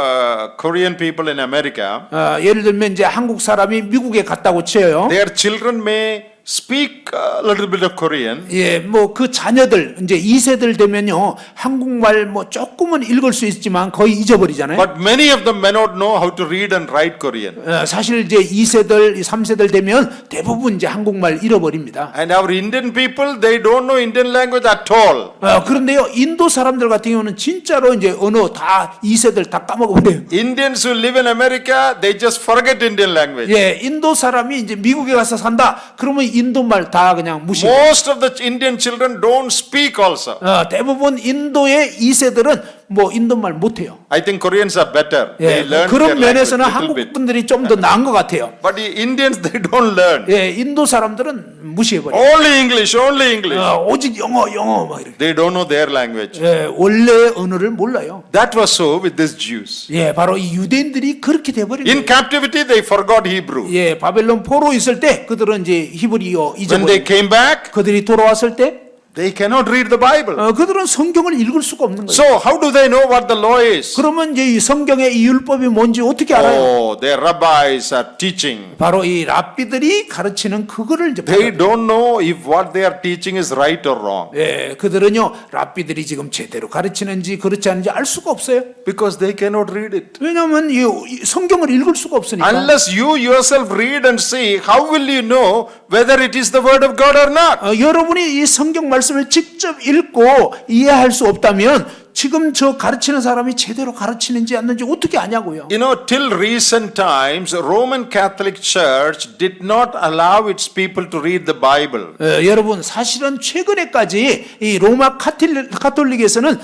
Korean people in America, 예를 들면 이제 한국 사람이 미국에 갔다고 쳐요. their children may speak a little bit of Korean, 예, 뭐 그 자녀들 이제 2세들 되면요 한국말 뭐 조금은 읽을 수 있지만 거의 잊어버리잖아요. but many of them may not know how to read and write Korean. 사실 이제 2세들, 3세들 되면 대부분 이제 한국말 잃어버립니다. And our Indian people, they don't know Indian language at all. 그런데요 인도 사람들 같은 경우는 진짜로 이제 언어 다 2세들 다 까먹어버려요. Indians who live in America, they just forget Indian language. 예, 인도 사람이 이제 미국에 가서 산다. 그러면 인도말 다 그냥 무시해요. Most of the Indian children don't speak also. 대부분 인도의 2세들은 뭐 인도말 못해요. I think Koreans are better. They 예, learn their 그런 language 면에서는 little 한국 bit. 분들이 좀 더 나은 것 같아요. But the Indians, they don't learn. 예, 인도 사람들은 무시해버려요. Only English, only English. 오직 영어 막 이렇게. They don't know their language. 예, 원래 언어를 몰라요. That was so with these Jews. 예, 바로 이 유대인들이 그렇게 돼버린 In 거예요. captivity, they forgot Hebrew. 예, 바벨론 포로 있을 때 그들은 이제 히브리어 When they 잊어버린. came back, 그들이 돌아왔을 때 they cannot read the Bible. 그들은 성경을 읽을 수가 없는 거예요. So how do they know what the law is? 그러면 이제 이 성경의 이 율법이 뭔지 어떻게 알아요? Oh, their rabbis are teaching. 바로 이 랍비들이 가르치는 그거를 이제 They 받아들여요. don't know if what they are teaching is right or wrong. 예, 그들은요 랍비들이 지금 제대로 가르치는지 그렇지 않은지 알 수가 없어요. Because they cannot read it. 왜냐하면 이 성경을 읽을 수가 없으니까. Unless you yourself read and see, how will you know whether it is the word of God or not? 여러분이 이 성경 말씀을 직접 읽고 이해할 수 없다면 지금 저 가르치는 사람이 제대로 가르치는지 않는지 어떻게 아냐고요. You know, till recent times, Roman Catholic Church did not allow its people to read the Bible. 여러분 사실은 최근에까지 이 로마 카톨릭에서는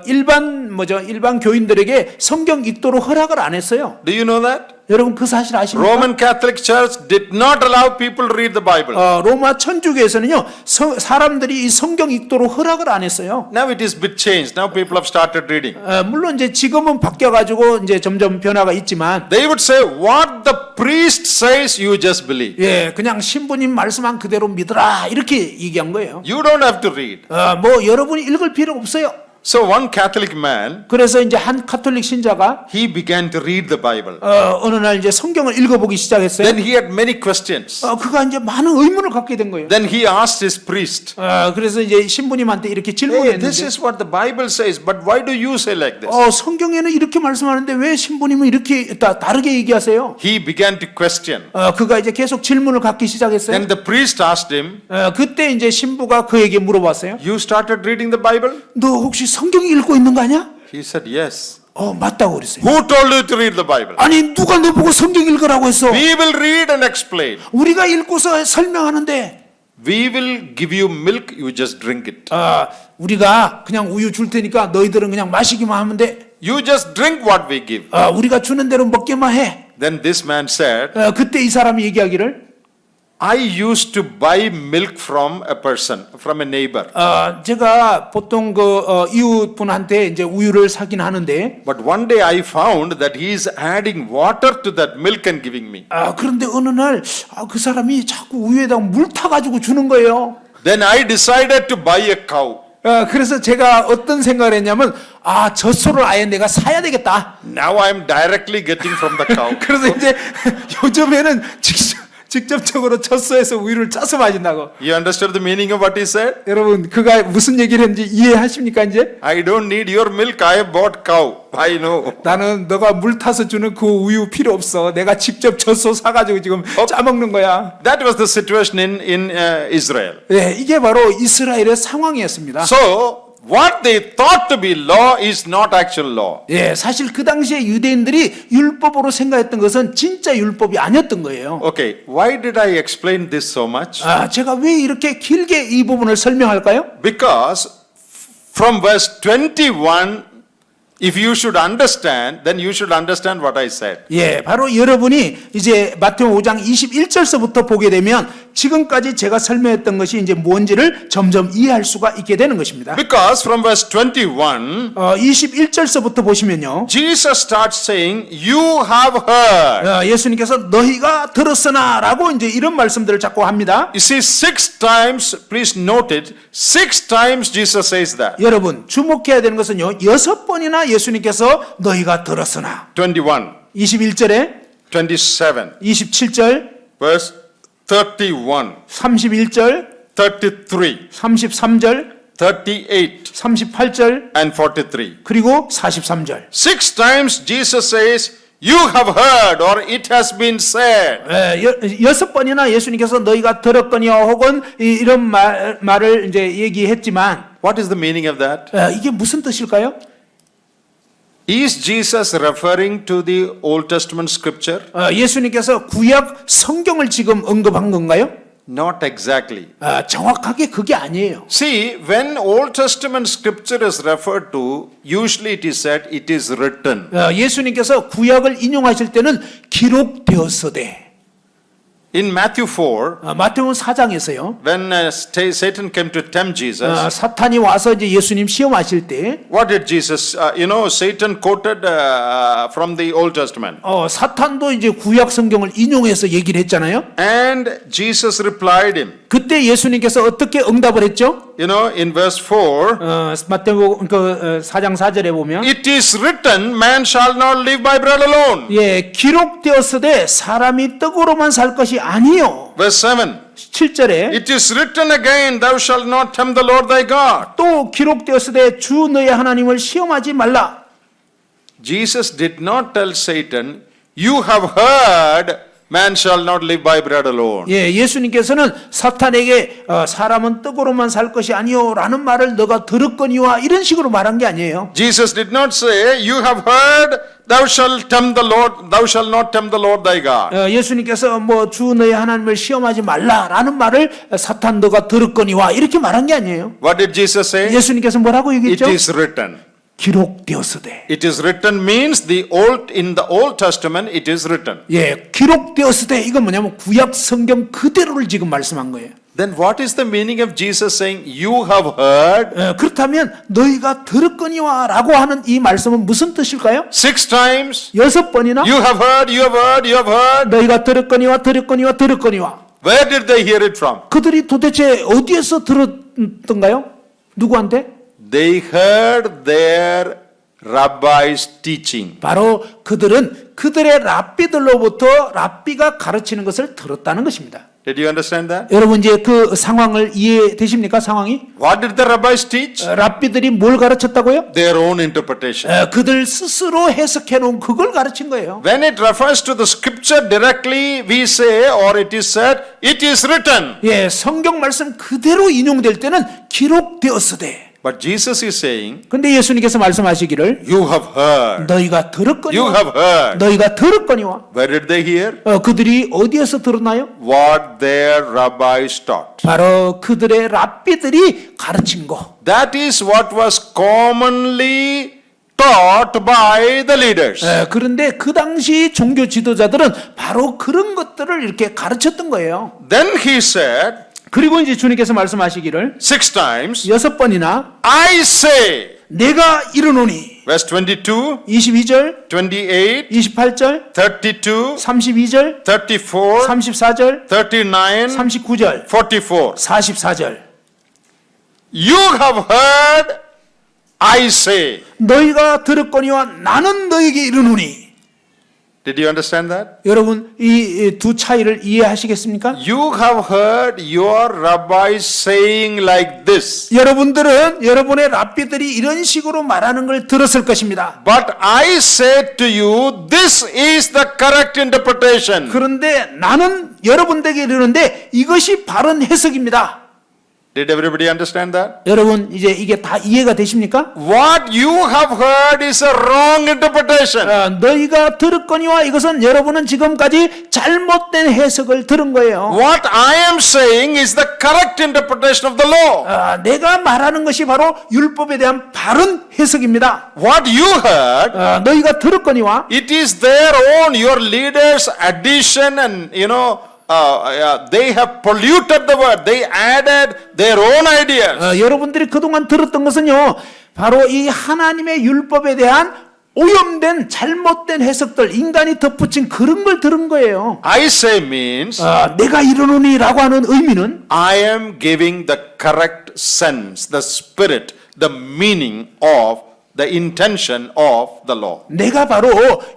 일반 교인들에게 성경 읽도록 허락을 안 했어요. Do you know that? 여러분 그 사실 아십니까? Roman Catholic Church did not allow people to read the Bible. 로마 천주교에서는요 사람들이 이 성경 읽도록 허락을 안 했어요. Now it is bit changed. Now people have started reading. 물론 이제 지금은 바뀌어가지고 이제 점점 변화가 있지만, They would say, what the priest says, you just believe. 예, 그냥 신부님 말씀한 그대로 믿으라 이렇게 얘기한 거예요. You don't have to read. 뭐 여러분이 읽을 필요 없어요. So one Catholic man, 그래서 이제 한 카톨릭 신자가 he began to read the Bible. 어느 날 이제 성경을 읽어보기 시작했어요. Then he had many questions. 그가 이제 많은 의문을 갖게 된 거예요. Then he asked his priest, 그래서 이제 신부님한테 이렇게 hey, this 질문했는데, is what the Bible says, but why do you say like this? 성경에는 이렇게 말씀하는데 왜 신부님은 이렇게 다르게 얘기하세요? He began to question. 그가 이제 계속 질문을 갖기 시작했어요. Then the priest asked him, 그때 이제 신부가 그에게 물어봤어요. you started reading the Bible? 너 혹시 성경 읽고 있는 거 아니야? He said, yes. 맞다고 그랬어요. Who told you to read the Bible? 아니 누가 너 보고 성경 읽으라고 했어? We will read and explain. 우리가 읽고서 설명하는데 We will give you milk, you just drink it. 우리가 그냥 우유 줄 테니까 너희들은 그냥 마시기만 하면 돼. You just drink what we give. 우리가 주는 대로 먹기만 해. Then this man said, 그때 이 사람이 얘기하기를 I used to buy milk from a person, from a neighbor. 제가 보통 이웃분한테 이제 우유를 사긴 하는데 But one day I found that he is adding water to that milk and giving me. 그런데 어느 날 그 사람이 자꾸 우유에다가 물 타가지고 주는 거예요. Then I decided to buy a cow. 그래서 제가 어떤 생각을 했냐면 젖소를 아예 내가 사야 되겠다. Now I am directly getting from the cow. 그래서 이제 요즘에는 직접적으로 젖소에서 우유를 짜서 마신다고. You understood the meaning of what he said? 여러분 그가 무슨 얘기를 했는지 이해하십니까 이제? I don't need your milk, I have bought cow. I know. 나는 너가 물 타서 주는 그 우유 필요 없어. 내가 직접 젖소 사가지고 지금 짜먹는 거야. That was the situation in Israel. 네, 이게 바로 이스라엘의 상황이었습니다. So, what they thought to be law is not actual law. 예, 사실 그 당시에 유대인들이 율법으로 생각했던 것은 진짜 율법이 아니었던 거예요. Okay, why did I explain this so much? 제가 왜 이렇게 길게 이 부분을 설명할까요? Because from verse 21, if you should understand, then you should understand what I said. 예, 바로 여러분이 이제 마태복음 5장 21절서부터 보게 되면 지금까지 제가 설명했던 것이 이제 뭔지를 점점 이해할 수가 있게 되는 것입니다. Because from verse 21, 21절서부터 보시면요. Jesus starts saying, you have heard. 예수님께서 너희가 들었으나라고 이제 이런 말씀들을 자꾸 합니다. You see, 6 times, please note it, 6 times Jesus says that. 여러분 주목해야 되는 것은요. 6번이나 예수님께서 너희가 들었으나 21, 21절에 27, 27절, verse 31, 31절, 33, 33절, 38, 38절, and 43. 그리고 43절. 6 times Jesus says, you have heard or it has been said. 6번이나 예수님께서 너희가 들었거니와 혹은 이런 말을 이제 얘기했지만 What is the meaning of that? 이게 무슨 뜻일까요? Is Jesus referring to the Old Testament scripture? 예수님께서 구약 성경을 지금 언급한 건가요? Not exactly. 정확하게 그게 아니에요. See, when Old Testament scripture is referred to, usually it is said it is written. 예수님께서 구약을 인용하실 때는 기록되었으되 In Matthew 4, 마태복음 4장에서요. when Satan came to tempt Jesus, 사탄이 와서 이제 예수님 시험하실 때 what did Jesus, Satan quoted from the Old Testament. 사탄도 이제 구약 성경을 인용해서 얘기를 했잖아요. And Jesus replied him. 그때 예수님께서 어떻게 응답을 했죠? In verse 4, 마태복음 4장 4절에 보면 it is written, man shall not live by bread alone. 예, 기록되었으되 사람이 떡으로만 살 것이 아니요. Verse 7, 7절에 it is written again, thou shalt not tempt the Lord thy God. 또 기록되었으되 주 너의 하나님을 시험하지 말라. Jesus did not tell Satan, you have heard, man shall not live by bread alone. 예, 예수님께서는 사탄에게 사람은 떡으로만 살 것이 아니요라는 말을 너가 들었거니와 이런 식으로 말한 게 아니에요. Jesus did not say, you have heard, thou shalt tempt the Lord, thou shalt not tempt the Lord thy God. 예수님께서 주 너의 하나님을 시험하지 말라라는 말을 사탄 너가 들었거니와 이렇게 말한 게 아니에요. What did Jesus say? 예수님께서 뭐라고 It 얘기했죠? is written. 기록되었으되. It is written means in the Old Testament it is written. 예, 기록되었으되 이건 뭐냐면 구약 성경 그대로를 지금 말씀한 거예요. Then what is the meaning of Jesus saying, you have heard? 그렇다면 너희가 들었거니와라고 하는 이 말씀은 무슨 뜻일까요? 6 times. 6번이나 You have heard, you have heard, you have heard. 너희가 들었거니와 들었거니와 들었거니와. Where did they hear it from? 그들이 도대체 어디에서 들었던가요? 누구한테? They heard their rabbi's teaching. 바로 그들은 그들의 랍비들로부터 랍비가 가르치는 것을 들었다는 것입니다. Did you understand that? 여러분 이제 그 상황을 이해되십니까? 상황이? What did the rabbis teach? 랍비들이 뭘 가르쳤다고요? Their own interpretation. 그들 스스로 해석해 놓은 그걸 가르친 거예요. When it refers to the scripture directly, we say, or it is said, it is written. 예, 성경 말씀 그대로 인용될 때는 기록되었으되. But Jesus is saying, 근데 예수님께서 말씀하시기를 you have heard. 너희가 You 들었거니와 have heard. 너희가 들었거니와 Where did they hear? 그들이 어디에서 들었나요? What their rabbis taught. 바로 그들의 랍비들이 가르친 거. That is what was commonly taught by the leaders. 그런데 그 당시 종교 지도자들은 바로 그런 것들을 이렇게 가르쳤던 거예요. Then he said, 그리고 이제 주님께서 말씀하시기를 6 times, 6번이나 I say, 내가 이르노니 verse 22, 22절, 28, 28절, 32, 32절, 34, 34절, 39, 39절, 44. 44절. You have heard, I say. 너희가 들었거니와 나는 너희에게 이르노니. Did you understand that? 여러분 이 두 차이를 이해하시겠습니까? You have heard your rabbis saying like this. 여러분들은 여러분의 랍비들이 이런 식으로 말하는 걸 들었을 것입니다. But I say to you, this is the correct interpretation. 그런데 나는 여러분들에게 이르는데 이것이 바른 해석입니다. Did everybody understand that? 여러분 이제 이게 다 이해가 되십니까? What you have heard is a wrong interpretation. 너희가 들었거니와 이것은 여러분은 지금까지 잘못된 해석을 들은 거예요. What I am saying is the correct interpretation of the law. 내가 말하는 것이 바로 율법에 대한 바른 해석입니다. What you heard, 너희가 들었거니와 it is their own, your leaders' addition and, they have polluted the word. They added their own ideas. 여러분들이 그동안 들었던 것은요 바로 이 하나님의 율법에 대한 오염된 잘못된 해석들 인간이 덧붙인 그런 걸 들은 거예요. I say means 내가 이르노니라고 하는 의미는 I am giving the correct sense, the spirit, the meaning of the intention of the law. 내가 바로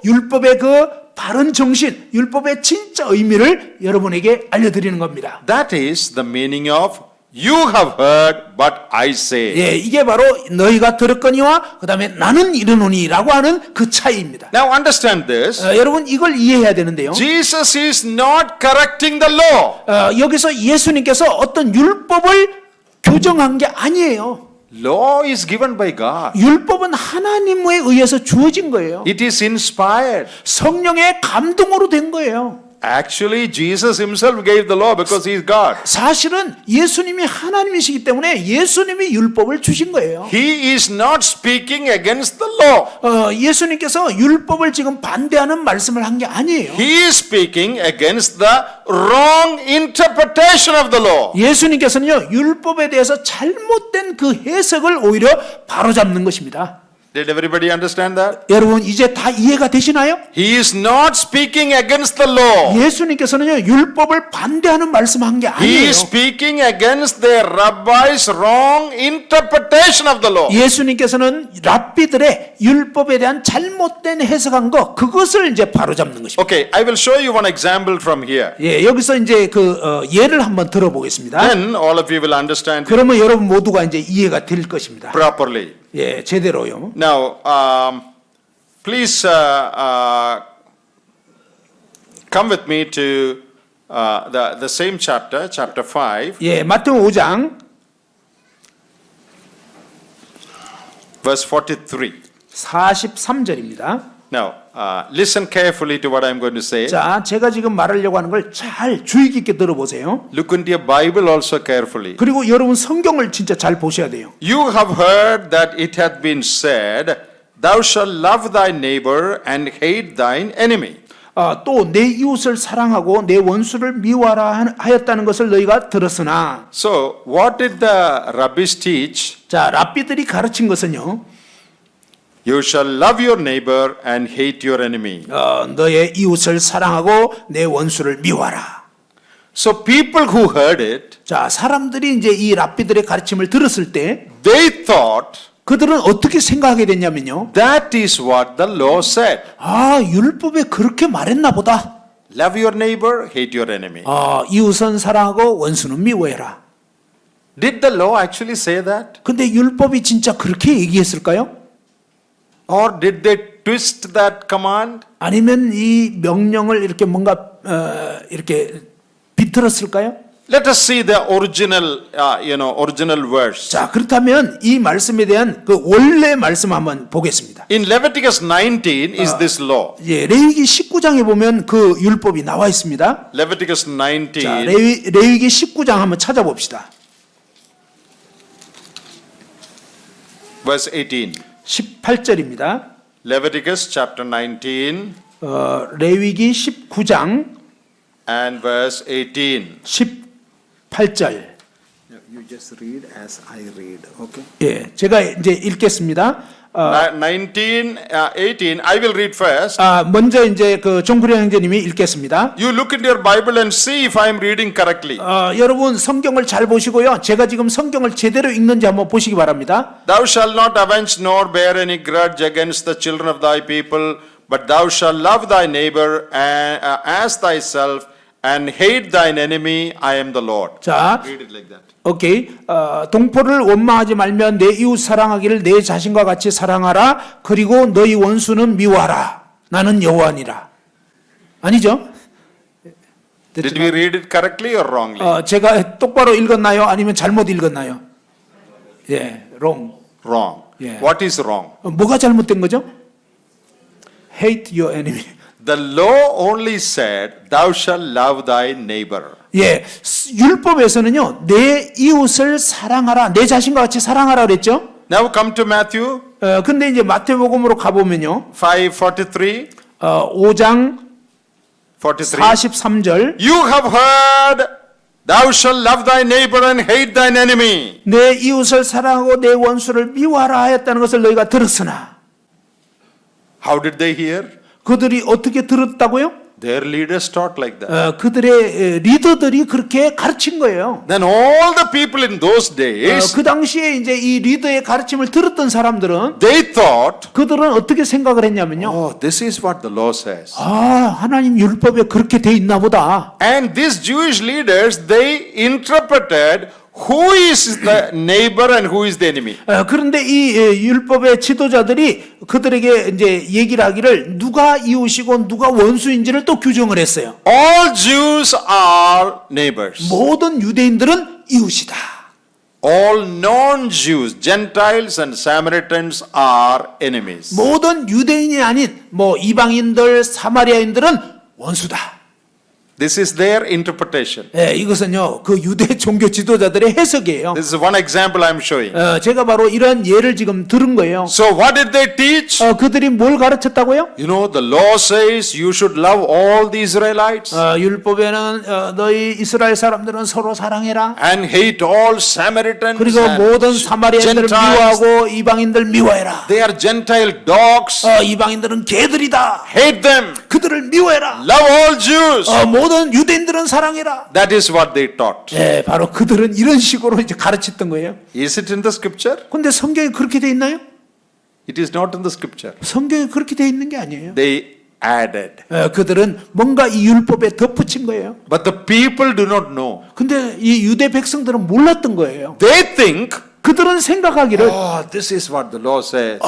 율법의 그 바른 정신, 율법의 진짜 의미를 여러분에게 알려드리는 겁니다. That is the meaning of you have heard, but I say. 예, 이게 바로 너희가 들었거니와 그 다음에 나는 이르노니라고 하는 그 차이입니다. Now understand this. 여러분 이걸 이해해야 되는데요. Jesus is not correcting the law. 여기서 예수님께서 어떤 율법을 교정한 게 아니에요. Law is given by God. 율법은 하나님에 의해서 주어진 거예요. It is inspired. 성령의 감동으로 된 거예요. Actually, Jesus himself gave the law because he is God. 사실은 예수님이 하나님이시기 때문에 예수님이 율법을 주신 거예요. He is not speaking against the law. 예수님께서 율법을 지금 반대하는 말씀을 한 게 아니에요. He is speaking against the wrong interpretation of the law. 예수님께서는요 율법에 대해서 잘못된 그 해석을 오히려 바로잡는 것입니다. Did everybody understand that? 여러분 이제 다 이해가 되시나요? He is not speaking against the law. 예수님께서는요 율법을 반대하는 말씀한 게 He 아니에요. is speaking against the rabbis' wrong interpretation of the law. 예수님께서는 랍비들의 율법에 대한 잘못된 해석한 거 그것을 이제 바로잡는 것입니다. Okay, I will show you one example from here. 예, 여기서 이제 그 예를 한번 들어보겠습니다. Then all of you will understand 그러면 여러분 모두가 이제 이해가 될 것입니다. properly. 예, 제대로요. Now, please come with me to the same chapter, chapter 5, 예, 마태복음 5장 verse 43. 43절입니다. Now, listen carefully to what I'm going to say. 자, 제가 지금 말하려고 하는 걸 잘 주의 깊게 들어보세요. Look into your Bible also carefully. 그리고 여러분 성경을 진짜 잘 보셔야 돼요. You have heard that it hath been said, Thou shalt love thy neighbor and hate thine enemy. 또 내 이웃을 사랑하고 내 원수를 미워하라 하였다는 것을 너희가 들었으나. So, what did the rabbis teach? 자, 랍비들이 가르친 것은요. You shall love your neighbor and hate your enemy. 너의 이웃을 사랑하고 내 원수를 미워하라. So people who heard it, 자, 사람들이 이제 이 랍비들의 가르침을 들었을 때 they thought 그들은 어떻게 생각하게 됐냐면요. that is what the law said. 율법에 그렇게 말했나 보다. Love your neighbor, hate your enemy. 이웃은 사랑하고 원수는 미워해라. Did the law actually say that? 근데 율법이 진짜 그렇게 얘기했을까요? Or did they twist that command? 아니면 이 명령을 이렇게 뭔가 이렇게 비틀었을까요? Let us see the original, original verse. 자, 그렇다면 이 말씀에 대한 그 원래 말씀 한번 보겠습니다. In Leviticus 19 is this law. 예, 레위기 19장에 보면 그 율법이 나와 있습니다. Leviticus 자, 19, 레위기 19장 한번 찾아봅시다. verse 18. 18절입니다. Leviticus chapter 19 레위기 19장 and verse 18. 18절. You just read as I read. Okay. 예, 제가 이제 읽겠습니다. 19, 18, I will read first. 먼저 이제 그 종구령 형제님이 읽겠습니다. You look into your Bible and see if I am reading correctly. 여러분 성경을 잘 보시고요. 제가 지금 성경을 제대로 읽는지 한번 보시기 바랍니다. Thou shalt not avenge nor bear any grudge against the children of thy people, but thou shalt love thy neighbor as thyself, and hate thine enemy. I am the Lord. 자, Read it like that. 오케이. 동포를 원망하지 말며 내 이웃 사랑하기를 내 자신과 같이 사랑하라. 그리고 너희 원수는 미워하라. 나는 여호와니라. 아니죠? Did we read it correctly or wrongly? 제가 똑바로 읽었나요? 아니면 잘못 읽었나요? 예, wrong. Wrong. Yeah. What is wrong? 뭐가 잘못된 거죠? Hate your enemy. The law only said, Thou shalt love thy neighbor. 예, 율법에서는요, 내 이웃을 사랑하라, 내 자신과 같이 사랑하라 그랬죠? Now come to Matthew 근데 이제 마태복음으로 가보면요, 5:43. 5장 43. 43절, You have heard, Thou shalt love thy neighbor and hate thine enemy. 내 이웃을 사랑하고 내 원수를 미워하라 하였다는 것을 너희가 들었으나, How did they hear? 그들이 어떻게 들었다고요? Their leaders taught like that. 그들의 리더들이 그렇게 가르친 거예요. Then all the people in those days, 그 당시에 이제 이 리더의 가르침을 들었던 사람들은 they thought, 그들은 어떻게 생각을 했냐면요. oh, this is what the law says. 하나님 율법에 그렇게 돼 있나 보다. And these Jewish leaders, they interpreted who is the neighbor and who is the enemy. 그런데 이 율법의 지도자들이 그들에게 이제 얘기를 하기를 누가 이웃이고 누가 원수인지를 또 규정을 했어요. All Jews are neighbors. 모든 유대인들은 이웃이다. All non-Jews, Gentiles and Samaritans are enemies. 모든 유대인이 아닌 뭐 이방인들, 사마리아인들은 원수다. This is their interpretation. 이것은요 그 유대 종교 지도자들의 해석이에요. This is one example I'm showing. 제가 바로 이런 예를 지금 들은 거예요. So what did they teach? 그들이 뭘 가르쳤다고요? You know, the law says you should love all the Israelites 율법에는 너희 이스라엘 사람들은 서로 사랑해라. and hate all Samaritans 그리고 and 모든 사마리아인들을 Gentiles. 미워하고 이방인들 미워해라. They are Gentile dogs. 이방인들은 개들이다. Hate them. 그들을 미워해라. Love all Jews. 모든 유대인들은 사랑해라. That is what they taught. 바로 그들은 이런 식으로 이제 가르쳤던 거예요. Is it in the scripture? 근데 성경에 그렇게 돼 있나요? It is not in the scripture. 성경에 그렇게 돼 있는 게 아니에요. They added. 그들은 뭔가 이 율법에 덧붙인 거예요. But the people do not know. 근데 이 유대 백성들은 몰랐던 거예요. They think, 그들은 생각하기를 oh, this is what the law says.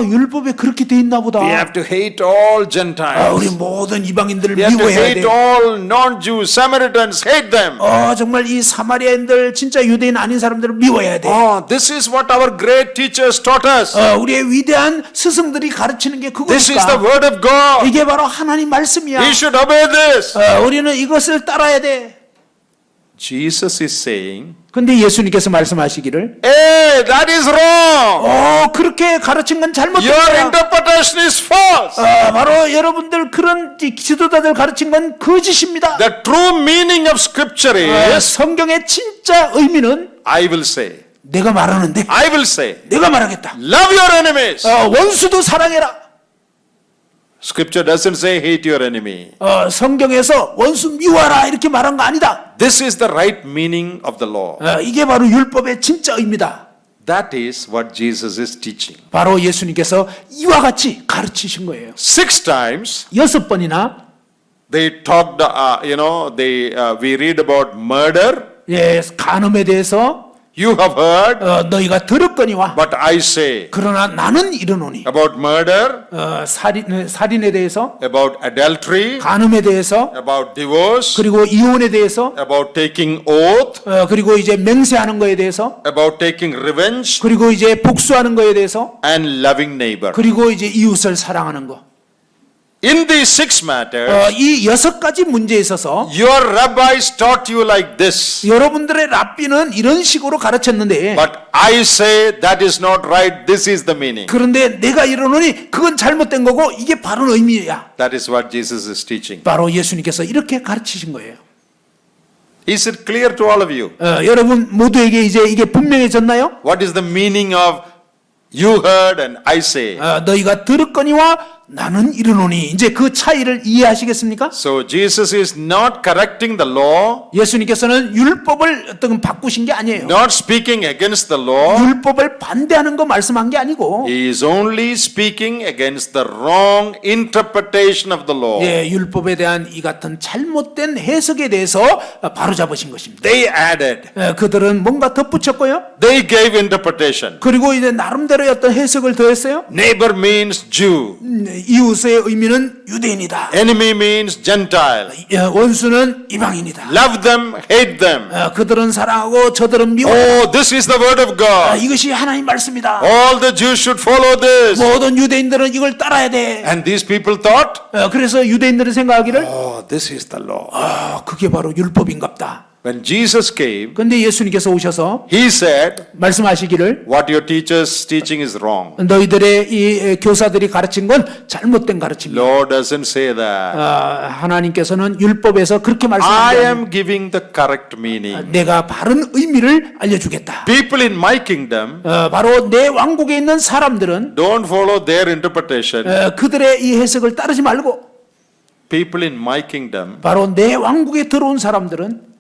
율법에 그렇게 돼 있나 보다. We have to hate all 우리 Gentiles. 모든 이방인들을 We have to 미워해야 돼. hate all non-Jews, Samaritans, hate them. 정말 이 사마리아인들 진짜 유대인 아닌 사람들을 미워해야 돼. Oh, this is what our great teachers taught us. 우리의 위대한 스승들이 가르치는 게 This is the 그거니까. word of God. 이게 바로 하나님 말씀이야. We should obey this. 우리는 이것을 따라야 돼. Jesus is saying, 근데 예수님께서 말씀하시기를 hey, that is wrong. 그렇게 가르친 건 잘못된 Your 거야. interpretation is false. 바로 여러분들 그런 지도자들 가르친 건 거짓입니다. The true meaning of scripture is, 성경의 진짜 의미는 I will say, 내가 말하는데 I will say, 내가 말하겠다. love your enemies. 원수도 사랑해라. Scripture doesn't say hate your enemy. 성경에서 원수 미워하라 이렇게 말한 거 아니다. This is the right meaning of the law. 이게 바로 율법의 진짜 의미다. That is what Jesus is teaching. 바로 예수님께서 이와 같이 가르치신 거예요. 6 times 6번이나 they talked, we read about murder, 간음에 대해서 You have heard, 너희가 들었거니와 but I say 그러나 나는 이르노니 about murder, 살인에 대해서 about adultery, 간음에 대해서 about divorce, 그리고 이혼에 대해서 about taking oath, 그리고 이제 맹세하는 거에 대해서 about taking revenge, 그리고 이제 복수하는 거에 대해서 and loving neighbor. 그리고 이제 이웃을 사랑하는 거. In these 6 matters, 이 6가지 문제에 있어서 your rabbis taught you like this. 여러분들의 랍비는 이런 식으로 가르쳤는데 But I say that is not right. This is the meaning. 그런데 내가 이러노니 그건 잘못된 거고 이게 바로 의미야. That is what Jesus is teaching. 바로 예수님께서 이렇게 가르치신 거예요. Is it clear to all of you? 여러분 모두에게 이제 이게 분명해졌나요? What is the meaning of you heard and I say? 너희가 들었거니와 나는 이르노니 이제 그 차이를 이해하시겠습니까? So Jesus is not correcting the law, 예수님께서는 율법을 어떤 바꾸신 게 아니에요. not speaking against the law. 율법을 반대하는 거 말씀한 게 아니고 He is only speaking against the wrong interpretation of the law. 예, 율법에 대한 이 같은 잘못된 해석에 대해서 바로잡으신 것입니다. They added, 그들은 뭔가 덧붙였고요. they gave interpretation. 그리고 이제 나름대로의 어떤 해석을 더했어요. Neighbor means Jew. 이웃의 의미는 유대인이다. Enemy means Gentile. 원수는 이방인이다. Love them, hate them. 그들은 사랑하고 저들은 미워하다. Oh, this is the word of God. 이것이 하나님 말씀이다. All the Jews should follow this. 모든 유대인들은 이걸 따라야 돼. And these people thought, 그래서 유대인들은 생각하기를 oh, this is the law. 그게 바로 율법인갑다. When Jesus came, 근데 예수님께서 오셔서 he said, 말씀하시기를 what your teacher's teaching is wrong. 너희들의 이 교사들이 가르친 건 잘못된 가르침이야. Lord doesn't say that. 하나님께서는 율법에서 그렇게 I 말씀하지 am giving the correct meaning. 내가 바른 의미를 알려주겠다. People in my kingdom 바로 내 왕국에 있는 사람들은 don't follow their interpretation. 그들의 이 해석을 따르지 말고 People in my kingdom, 바로 내 왕국에 들어온 사람들은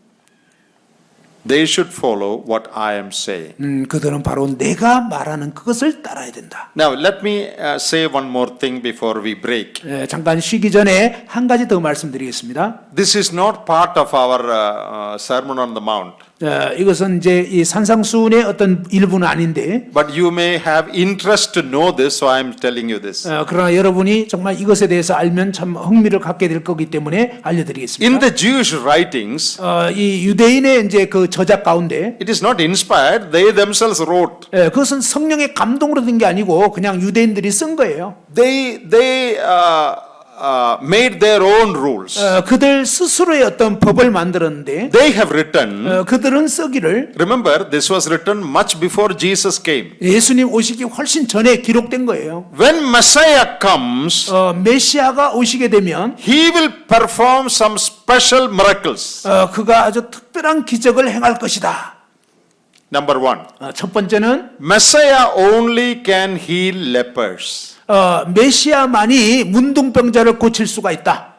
they should follow what I am saying. 그들은 바로 내가 말하는 그것을 따라야 된다. Now, let me say one more thing before we break. 잠깐 쉬기 전에 한 가지 더 말씀드리겠습니다. This is not part of our Sermon on the Mount. 이것은 이제 이 산상수훈의 어떤 일부는 아닌데, But you may have interest to know this, so I am telling you this. 그러나 여러분이 정말 이것에 대해서 알면 참 흥미를 갖게 될 거기 때문에 알려드리겠습니다. In the Jewish writings, 이 유대인의 이제 그 저작 가운데, it is not inspired, they themselves wrote. 그것은 성령의 감동으로 된 게 아니고 그냥 유대인들이 쓴 거예요. They made their own rules. 그들 스스로의 어떤 법을 만들었는데, They have written, 그들은 쓰기를 remember, this was written much before Jesus came. 예수님 오시기 훨씬 전에 기록된 거예요. When Messiah comes, 메시아가 오시게 되면 he will perform some special miracles. 그가 아주 특별한 기적을 행할 것이다. Number one, 첫 번째는 Messiah only can heal lepers. 메시아만이 문둥병자를 고칠 수가 있다.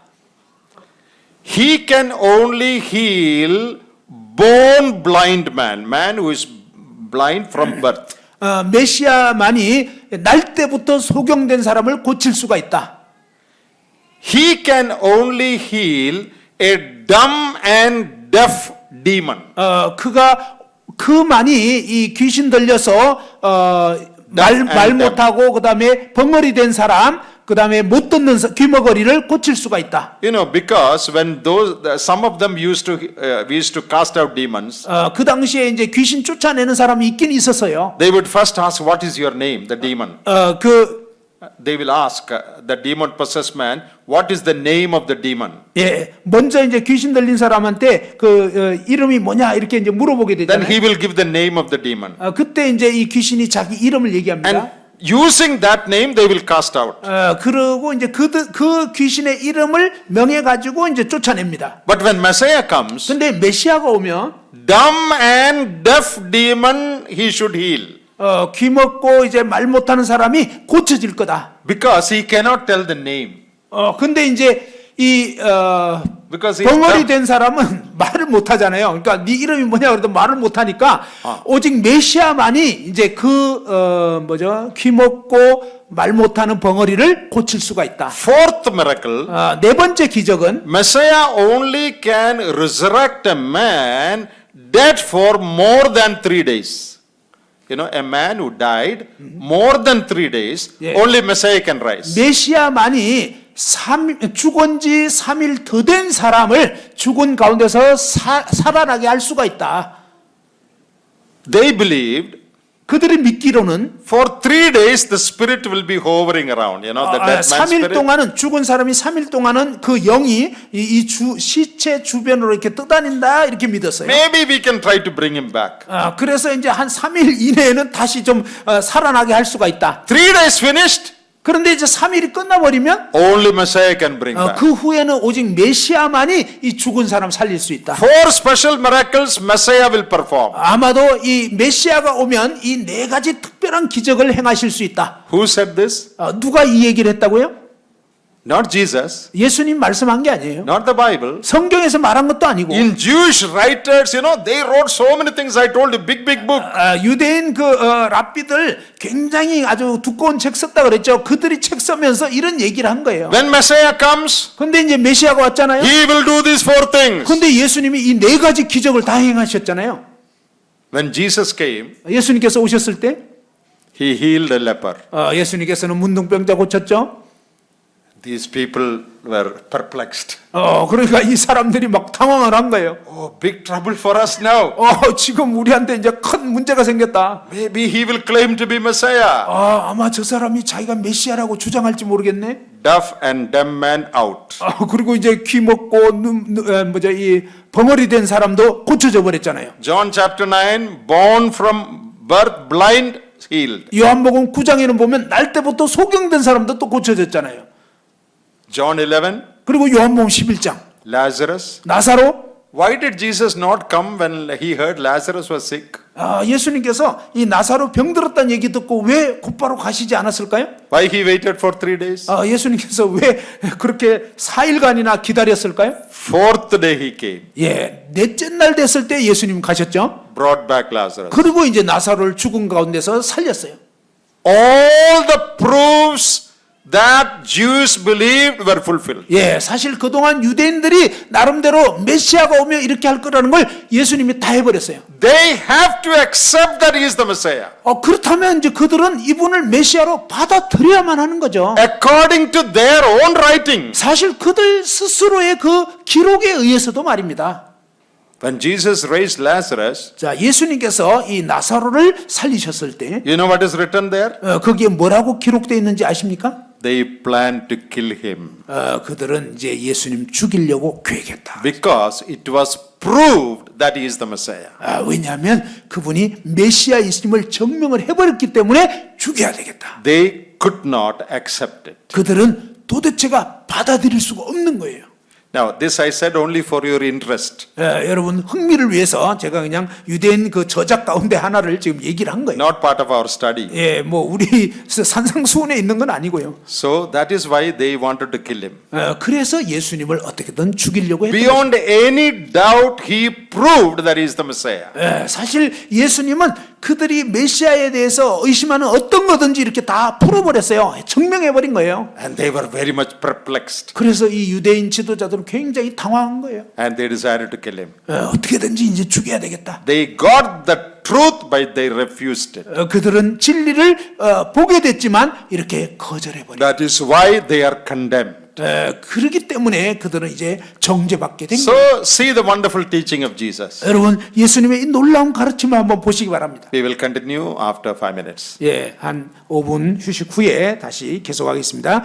He can only heal born blind man who is blind from birth. 메시아만이 날 때부터 소경된 사람을 고칠 수가 있다. He can only heal a dumb and deaf demon. 그만이 이 귀신 들려서 말 못하고 그다음에 벙어리 된 사람, 그다음에 못 듣는 귀머거리를 고칠 수가 있다. You know, because when some of them we used to cast out demons, 그 당시에 이제 귀신 쫓아내는 사람이 있긴 있었어요. they would first ask, "What is your name?" The demon. They will ask the demon possessed man, "What is the name of the demon?" 먼저 이제 귀신 들린 사람한테 이름이 뭐냐 이렇게 이제 물어보게 Then 되잖아요. he will give the name of the demon. 그때 이제 이 귀신이 자기 이름을 얘기합니다. And using that name, they will cast out. 그러고 이제 그 귀신의 이름을 명해 가지고 이제 쫓아냅니다. But when Messiah comes, 근데 메시아가 오면 dumb and deaf demon he should heal. 귀 먹고 이제 말 못하는 사람이 고쳐질 거다. Because he cannot tell the name. 근데 이제 이 Because he is 벙어리 dumb. 된 사람은 말을 못 하잖아요. 그러니까 네 이름이 뭐냐 그래도 말을 못 하니까 오직 메시아만이 이제 귀 먹고 말 못하는 벙어리를 고칠 수가 있다. Fourth miracle, 네 번째 기적은 Messiah only can resurrect a man dead for more than 3 days. You know, a man who died more than 3 days, Yeah. only Messiah can rise. 메시아만이 죽은 지 3일 더 된 사람을 죽은 가운데서 살아나게 할 수가 있다. They believed 그들이 믿기로는 for 3 days the spirit will be hovering around, you know, the dead man's 3일 spirit. 동안은 죽은 사람이 3일 동안은 그 영이 시체 주변으로 이렇게 떠다닌다 이렇게 믿었어요. Maybe we can try to bring him back. 그래서 이제 한 3일 이내에는 다시 좀 살아나게 할 수가 있다. 3 days finished, 그런데 이제 3일이 끝나버리면 only Messiah can bring back. 그 후에는 오직 메시아만이 이 죽은 사람 살릴 수 있다. 4 special miracles Messiah will perform. 아마도 이 메시아가 오면 이 4가지 특별한 기적을 행하실 수 있다. Who said this? 누가 이 얘기를 했다고요? Not Jesus, 예수님 말씀한 게 아니에요. not the Bible. 성경에서 말한 것도 아니고 In Jewish writers, you know, they wrote so many things. I told you, big book. 유대인 랍비들 굉장히 아주 두꺼운 책 썼다 그랬죠. 그들이 책 쓰면서 이런 얘기를 한 거예요. When Messiah comes, 근데 이제 메시아가 왔잖아요. he will do these 4 things. 근데 예수님이 이 4가지 기적을 다 행하셨잖아요. When Jesus came, 예수님께서 오셨을 때 he healed a leper. 예수님께서는 문둥병자 고쳤죠. These people were perplexed. 그러니까 이 사람들이 막 당황을 한 거예요. Oh, big trouble for us now. 지금 우리한테 이제 큰 문제가 생겼다. Maybe he will claim to be Messiah. 아마 저 사람이 자기가 메시아라고 주장할지 모르겠네. Deaf and dumb man out. 그리고 이제 귀 먹고 이 벙어리 된 사람도 고쳐져 버렸잖아요. John chapter 9, born from birth blind, healed. 요한복음 9장에는 보면 날 때부터 소경된 사람도 또 고쳐졌잖아요. John 11, 그리고 요한복음 11장 Lazarus. 나사로 Why did Jesus not come when he heard Lazarus was sick? 예수님께서 이 나사로 병들었다는 얘기 듣고 왜 곧바로 가시지 않았을까요? Why he waited for 3 days? 예수님께서 왜 그렇게 4일간이나 기다렸을까요? 4th day he came, 넷째 날 됐을 때 예수님 가셨죠. brought back Lazarus. 그리고 이제 나사로를 죽은 가운데서 살렸어요. All the proofs that Jews believed were fulfilled. 사실 그동안 유대인들이 나름대로 메시아가 오면 이렇게 할 거라는 걸 예수님이 다 해버렸어요. They have to accept that he is the Messiah. 그렇다면 이제 그들은 이분을 메시아로 받아들여야만 하는 거죠. According to their own writing. 사실 그들 스스로의 그 기록에 의해서도 말입니다. When Jesus raised Lazarus, 자, 예수님께서 이 나사로를 살리셨을 때 you know what is written there? 거기에 뭐라고 기록되어 있는지 아십니까? They planned to kill him 그들은 이제 예수님 죽이려고 계획했다. because it was proved that he is the Messiah. 왜냐하면 그분이 메시아이심을 증명을 해버렸기 때문에 죽여야 되겠다. They could not accept it. 그들은 도대체가 받아들일 수가 없는 거예요. Now, this I said only for your interest, 여러분 흥미를 위해서 제가 그냥 유대인 그 저작 가운데 하나를 지금 얘기를 한 거예요. not part of our study. 뭐 우리 산상수훈에 있는 건 아니고요. So that is why they wanted to kill him. 그래서 예수님을 어떻게든 죽이려고 했던 Beyond any doubt, he proved that he is the Messiah. 거죠. 사실 예수님은 그들이 메시아에 대해서 의심하는 어떤 거든지 이렇게 다 풀어버렸어요. 증명해버린 거예요. And they were very much perplexed. 그래서 이 유대인 지도자들은 굉장히 당황한 거예요. And they decided to kill him. 어떻게든지 이제 죽여야 되겠다. They got the truth, but they refused it. 그들은 진리를 보게 됐지만 이렇게 거절해버린 That is why they are condemned. 그렇기 때문에 그들은 이제 정죄받게 된 거예요. So, see the wonderful teaching of Jesus. 여러분 예수님의 이 놀라운 가르침을 한번 보시기 바랍니다. We will continue after 5 minutes. 한 5분 휴식 후에 다시 계속하겠습니다.